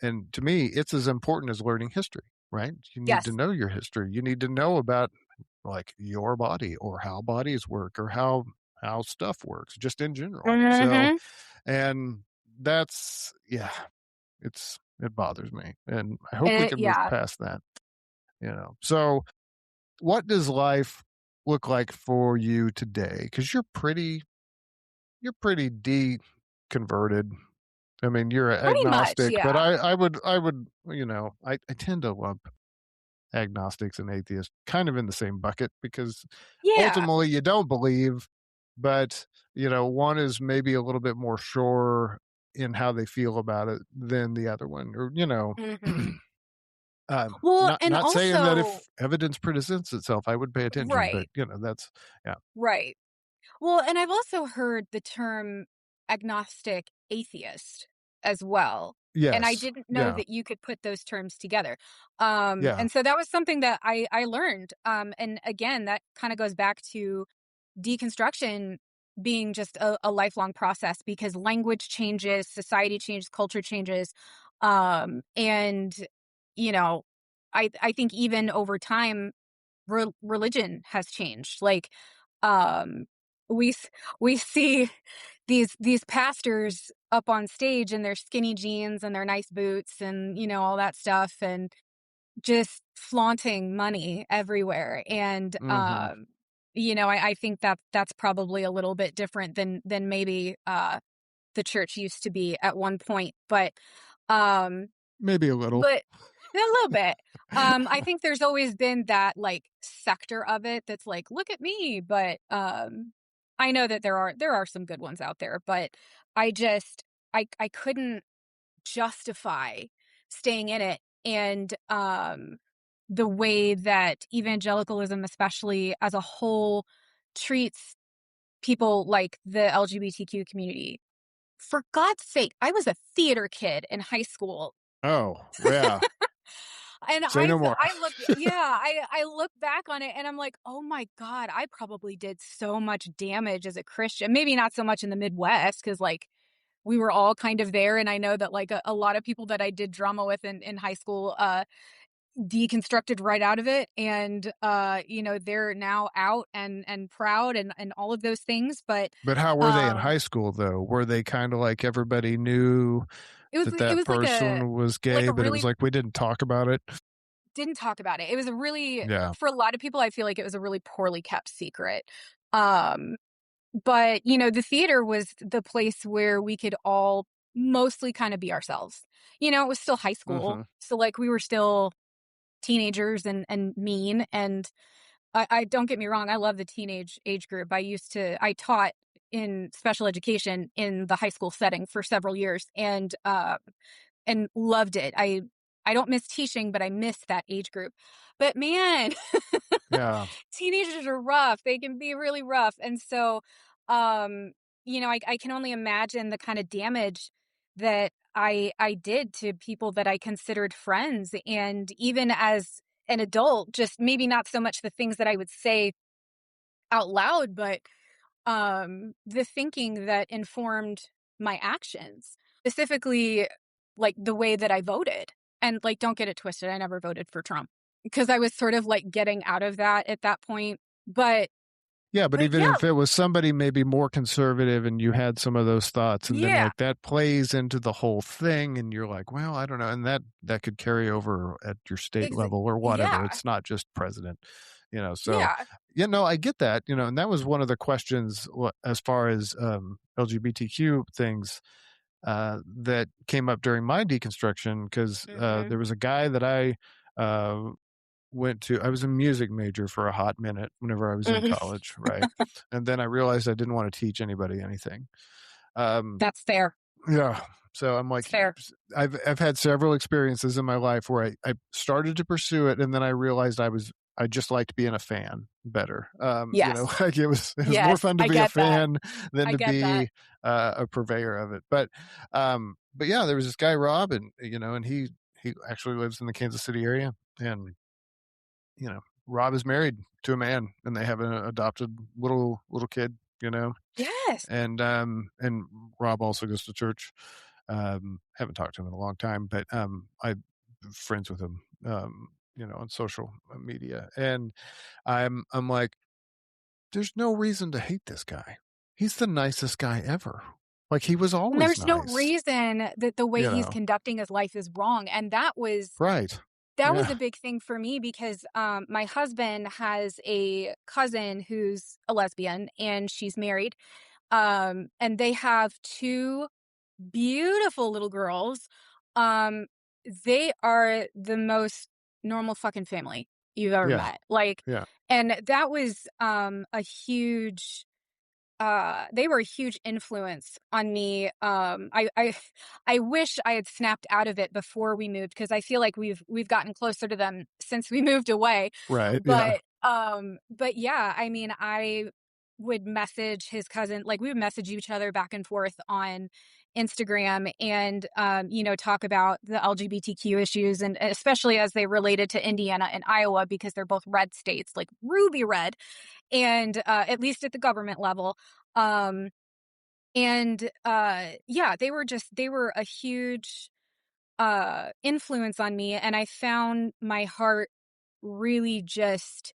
and to me, it's as important as learning history, right? You need to Yes. know your history. You need to know about like your body or how bodies work or how stuff works just in general. So, Mhm. and that's yeah, it bothers me, and I hope we And can move yeah. past that. You know, so what does life look like for you today? Because you're pretty deconverted. I mean, you're Pretty much, agnostic, but yeah. I would, you know, I tend to lump agnostics and atheists kind of in the same bucket because Yeah. ultimately you don't believe, but you know, one is maybe a little bit more sure in how they feel about it than the other one, or you know, Mhm. Well, not and saying that also if evidence presents itself, I would pay attention, but right, you know, that's yeah, right. Well, and I've also heard the term agnostic atheist as well. And I yes, didn't know yeah, that you could put those terms together. yeah, And so that was something that I learned. And again, that kind of goes back to deconstruction being just a lifelong process because language changes, society changes, culture changes. And, you know, I think even over time, religion has changed. Like, um, we s- we see these pastors up on stage in their skinny jeans and their nice boots and all that stuff and just flaunting money everywhere. And hmm, I think that that's probably a little bit different than maybe the church used to be at one point. Um, maybe a little, but a little bit. I think there's always been that, like, sector of it that's like, "Look at me," but, I know that there are some good ones out there, but I just I couldn't justify staying in it, and, the way that evangelicalism, especially as a whole, treats people like the LGBTQ community. For God's sake, I was a theater kid in high school. oh yeah, And say no more. I look yeah, I look back on it and I'm like, "Oh my god, I probably did so much damage as a Christian." Maybe not so much in the Midwest because like, we were all kind of there, and I know that, like, a lot of people that I did drama with in high school, deconstructed right out of it, and, they're now out and proud and all of those things, but, But how were they in high um school though? Were they kind of like everybody knew? that it that was person was like gay, a but it was really like we didn't talk about it. didn't talk about it. It was a really Yeah. for a lot of people, I feel like it was a really poorly kept secret. Um, but, the theater was the place where we could all mostly kinda be ourselves. It was still high school, Mhm. so, like, we were still teenagers and mean, and I don't get me wrong, I love the teenage age group. I taught in special education in the high school setting for several years and loved it. I don't miss teaching, but I miss that age group. But man, Yeah. teenagers are rough. They can be really rough. And so, I can only imagine the kind of damage that I did to people that I considered friends. And even as an adult, just maybe not so much the things that I would say out loud, but the thinking that informed my actions, specifically like the way that I voted. And like, don't get it twisted, I never voted for Trump because I was sort of like getting out of that at that point. But Yeah, but but even yeah, if it was somebody maybe more conservative and you had some of those thoughts and then yeah, like that plays into the whole thing and you're like, well, I don't know. And that could carry over at your state ex- level or whatever. yeah, It's not just president, so yeah. I get that, and that was one of the questions as far as LGBTQ things that came up during my deconstruction because Hmm. there was a guy that uh, I was a music major for a hot minute whenever I was in Hmm. college, right? And then I realized I didn't want to teach anybody anything. Um, That's fair. yeah. So I'm It's like, fair. I've had several experiences in my life where I started to pursue it, and then I realized I just liked being a fan better. Yes. Like it was more Yes. fun to I be a get that. fan than I to get that. be a purveyor of it. But yeah, there was this guy Rob, and and he actually lives in the Kansas City area, and Rob is married to a man, and they have an adopted little kid. Yes. And Rob also goes to church. Haven't talked to him in a long time, but I'm friends with him. On social media, and I'm like, there's no reason to hate this guy. He's the nicest guy ever. Like he was And always there's no nice. reason that the way You he's know, conducting his life is wrong. And right? that was Yeah, a big thing for me because my husband has a cousin who's a lesbian and she's married. And they have two beautiful little girls. Um, they are the most normal fucking family you've ever yeah, met. Like, yeah. and that was a huge they were a huge influence on me. I wish I had snapped out of it before we moved because I feel like we've gotten closer to them since we moved away. Right. Yeah. But yeah, I mean, I would message his cousin, like we would message each other back and forth on Instagram and talk about the LGBTQ issues and especially as they related to Indiana and Iowa because they're both red states, like ruby red and at least at the government level. Um, yeah, they were a huge influence on me, and I found my heart really just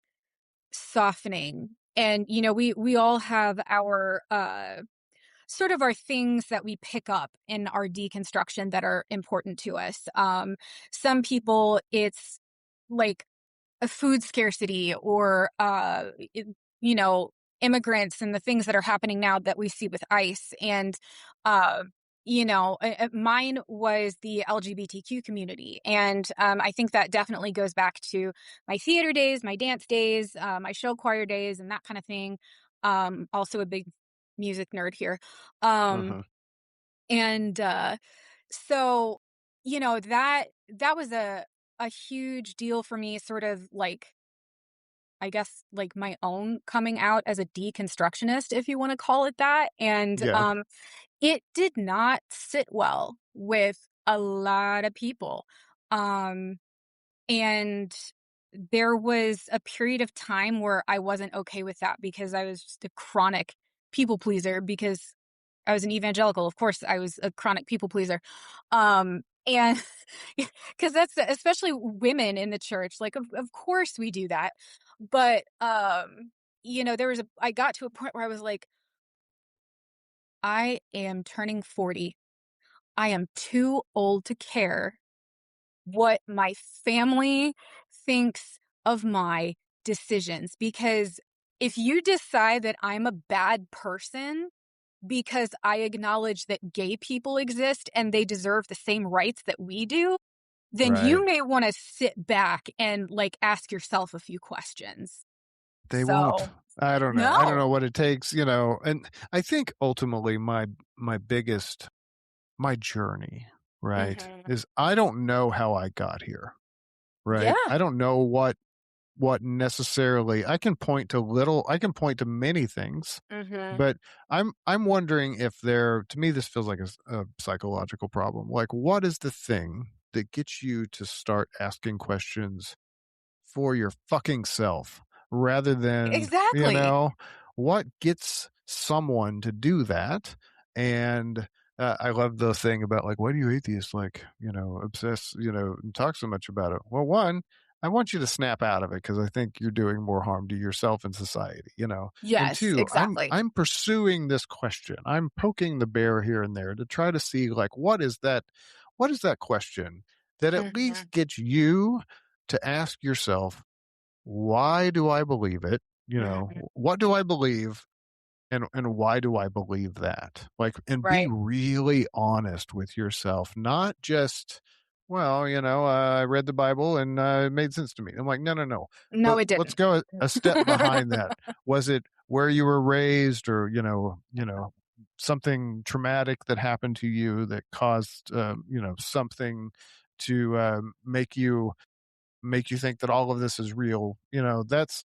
softening. And we all have our sort of our things that we pick up in our deconstruction that are important to us. Some people, it's like a food scarcity or you know immigrants and the things that are happening now that we see with ICE and uh mine was the LGBTQ community and I think that definitely goes back to my theater days, my dance days, my show choir days and that kind of thing. Also a big music nerd here. um Uh-huh. and so that was a huge deal for me, sort of like I guess like my own coming out as a deconstructionist, if you want to call it that. And Yeah. it did not sit well with a lot of people. Um and there was a period of time where I wasn't okay with that because I was just a chronic people pleaser because I was an evangelical. Of course, I was a chronic people pleaser. And because that's especially women in the church, like, of course we do that. But, I got to a point where I was like, I am turning 40. I am too old to care what my family thinks of my decisions. Because if you decide that I'm a bad person because I acknowledge that gay people exist and they deserve the same rights that we do, then Right. you may want to sit back and like ask yourself a few questions. They won't. So, I don't know. I don't no. know what it takes, you know, and I think ultimately my biggest my journey, right, Mhm. is I don't know how I got here, right? Yeah. I don't know what necessarily I can point to many things, Mhm. but I'm wondering if there to me this feels like a psychological problem. Like what is the thing that gets you to start asking questions for your fucking self rather than, you Exactly. know, what gets someone to do that? And I love the thing about like, why do you atheists like, you know, obsess, you know, and talk so much about it? Well, one, I want you to snap out of it because I think you're doing more harm to yourself and society, you know. And Yes, two, exactly. I'm pursuing this question. I'm poking the bear here and there to try to see like what is that question that at least Mhm. gets you to ask yourself, why do I believe it? You know, Mhm. what do I believe and why do I believe that? Like and be Right. really honest with yourself, not just well, you know, I read the Bible and it made sense to me. I'm like, no, no, no. No, it Let's didn't. go a step behind that. Was it where you were raised, or you know, something traumatic that happened to you that caused, you know, something to make you think that all of this is real, you know, that's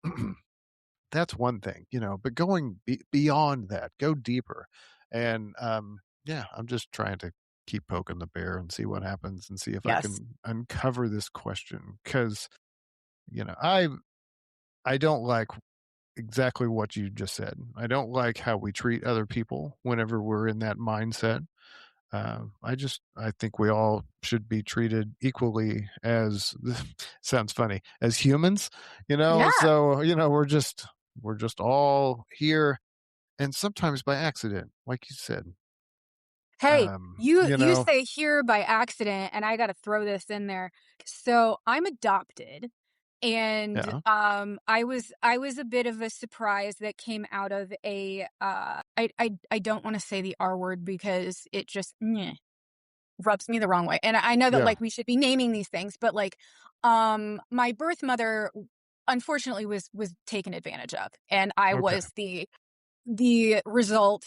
one thing, you know, but going beyond that, go deeper. And yeah, I'm just trying to keep poking the bear and see what happens and see if I Yes. can uncover this question cuz you know, I don't like exactly what you just said. I don't like how we treat other people whenever we're in that mindset. I think we all should be treated equally as sounds funny as humans, you know. Yeah. So you know, we're just all here, and sometimes by accident, like you said. Hey, you You you know, say here by accident, and I gotta throw this in there. So, I'm adopted, and, yeah, I was a bit of a surprise that came out of a, I don't wanna say the R word because it just meh, rubs me the wrong way, and I know that, yeah, like, we should be naming these things, but, like, my birth mother, unfortunately, was taken advantage of, and I okay, was the result,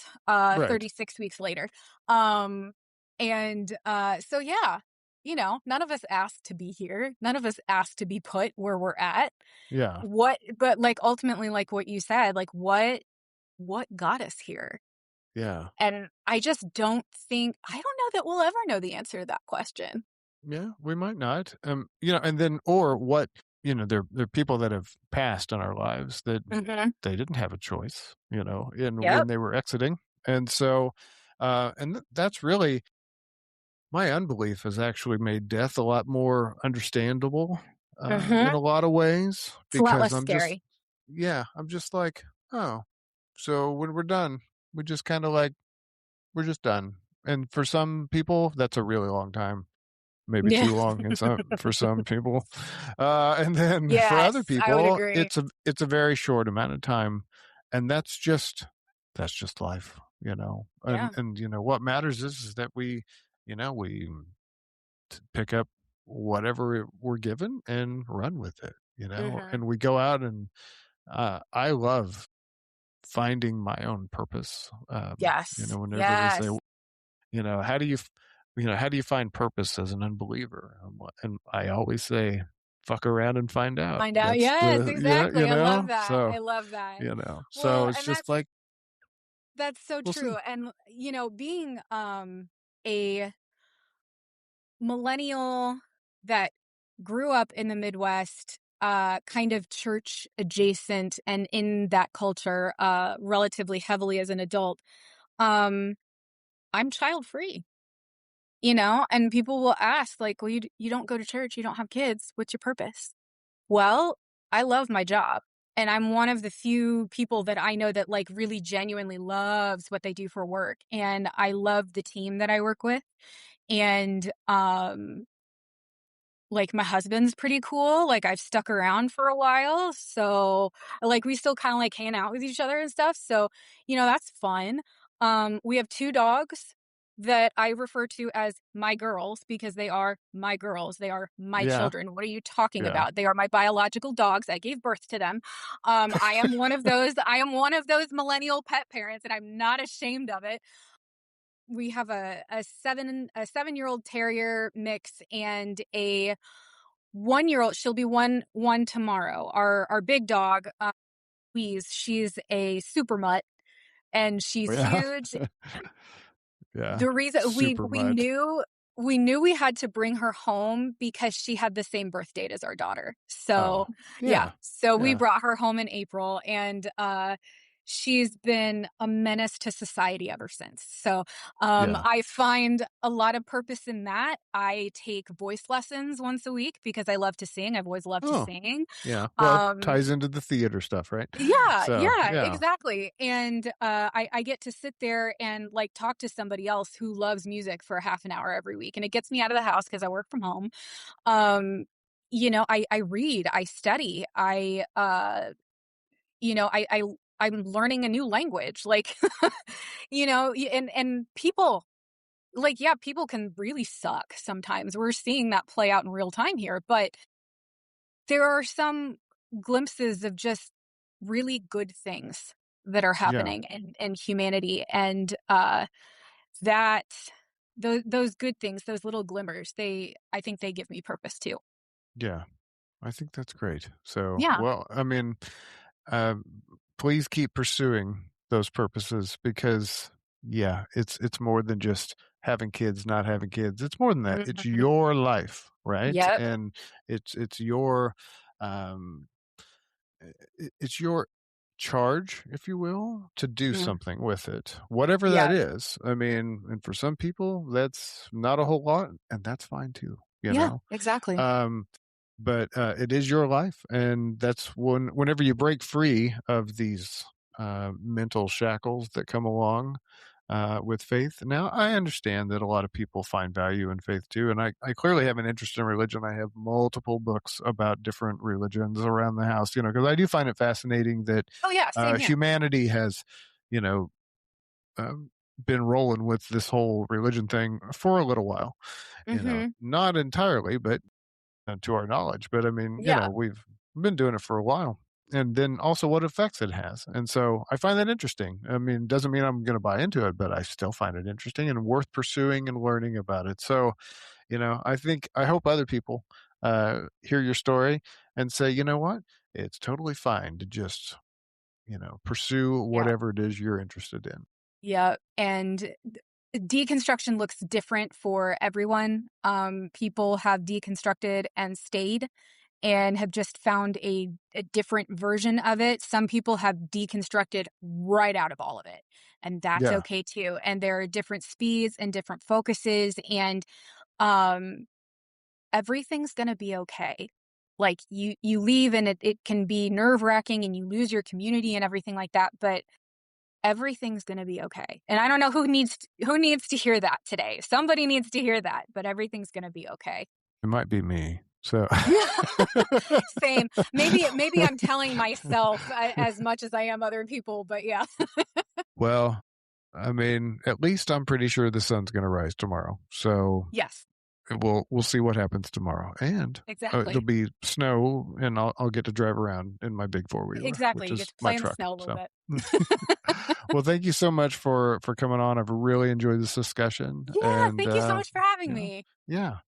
right, 36 weeks later. Um, so yeah, none of us asked to be here. None of us asked to be put where we're at. yeah, But like ultimately, like what you said, like what got us here? yeah. And I don't know that we'll ever know the answer to that question. Yeah, we might not. You know, and then or what, you know, there are people that have passed in our lives that Mhm. they didn't have a choice, you know, in when Yep. they were exiting. And so that's really my unbelief has actually made death a lot more understandable in Mhm. a lot of ways It's a lot because less scary. I'm just like, oh, so when we're done, we just kind of like we're just done. And for some people, that's a really long time, maybe Yeah. too long and some for some people. And then for other Yes, I would people, agree. it's a very short amount of time, and that's just life, you know. Yeah. And you know what matters is that we, you know, we pick up whatever we're given and run with it, you know. Mhm. And we go out and I love finding my own purpose. You Yes. know, whenever they say, Yes. you know, you know, how do you find purpose as an unbeliever? And I always say, fuck around and find out. Find out. That's Yes, the exactly. you I love know? that. So, I love that. you know, so Well, it's and just that's like, that's so we'll true. see. And being a millennial that grew up in the Midwest, kind of church adjacent and in that culture relatively heavily as an adult, um I'm child free. And people will ask like, "Well, you don't go to church, you don't have kids. What's your purpose?" Well, I love my job, and I'm one of the few people that I know that, like, really genuinely loves what they do for work, and I love the team that I work with, And, like, my husband's pretty cool, like, I've stuck around for a while, so, like, we still kinda, like, hang out with each other and stuff, so, that's fun. We have 2 dogs that I refer to as my girls because they are my girls, they are my Yeah. children. What are you talking Yeah. about? They are my biological dogs, I gave birth to them. I am one of those millennial pet parents, and I'm not ashamed of it. We have a 7-year-old terrier mix and a 1-year-old. She'll be one tomorrow. Our big dog, Louise, she's a super mutt, and she's Yeah. huge. Yeah. The reason we Super we mutt. knew we knew we had to bring her home because she had the same birth date as our daughter. Oh, So, yeah. yeah. So we Yeah. brought her home in April, and, she's been a menace to society ever since. So, Yeah. I find a lot of purpose in that. I take voice lessons once a week because I love to sing. I've always loved to Oh, sing. yeah. Well, it Um ties into the theater stuff, right? yeah, So, yeah, yeah. exactly, and, I get to sit there and, like, talk to somebody else who loves music for a half an hour every week, and it gets me out of the house because I work from home. I read, I study, I'm learning a new language, like, and people like, yeah, people can really suck sometimes. We're seeing that play out in real time here, but there are some glimpses of just really good things that are Yeah. happening in humanity, and, that those good things, those little glimmers, I think they give me purpose too. Yeah. I think that's great. So, Yeah. well, I mean, um, please keep pursuing those purposes because, yeah, it's more than just having kids, not having kids. It's more than that. It's Mhm. your life, right? Yep. And it's your um, it's your charge, if you will, to do Mm. something with it, whatever that Yep. is. I mean, and for some people, that's not a whole lot, and that's fine too. You Yeah, know, exactly. um, but, it is your life, and that's whenever you break free of these, mental shackles that come along, with faith. Now, I understand that a lot of people find value in faith too, and I clearly have an interest in religion. I have multiple books about different religions around the house, because I do find it fascinating that, Oh, yeah, same here. humanity has, you know, um, been rolling with this whole religion thing for a little while, Mhm. not entirely, but to our knowledge. But I mean, Yeah. we've been doing it for a while. And then also what effects it has. And so I find that interesting. I mean, doesn't mean I'm going to buy into it, but I still find it interesting and worth pursuing and learning about it. So, I hope other people hear your story and say, you know what? It's totally fine to just, pursue Yeah. whatever it is you're interested in. Yeah, and deconstruction looks different for everyone. People have deconstructed and stayed and have just found a different version of it. Some people have deconstructed right out of all of it, and that's Yeah. okay too. And there are different speeds and different focuses, and um, everything's gonna be okay. Like you leave and it can be nerve wracking and you lose your community and everything like that, but everything's gonna be okay. And I don't know who needs to hear that today. Somebody needs to hear that, but everything's gonna be okay. It might be me. So Same. Maybe I'm telling myself as much as I am other people, but yeah. well, I mean, at least I'm pretty sure the sun's gonna rise tomorrow. So Yes, we'll see what happens tomorrow, and, there'll exactly. be snow, and I'll get to drive around in my big four-wheeler, Exactly. which You get is to my play in the truck, snow a little so bit. well, thank you so much for coming on. I've really enjoyed this discussion, Yeah, and, thank you so much for having yeah. me. Yeah.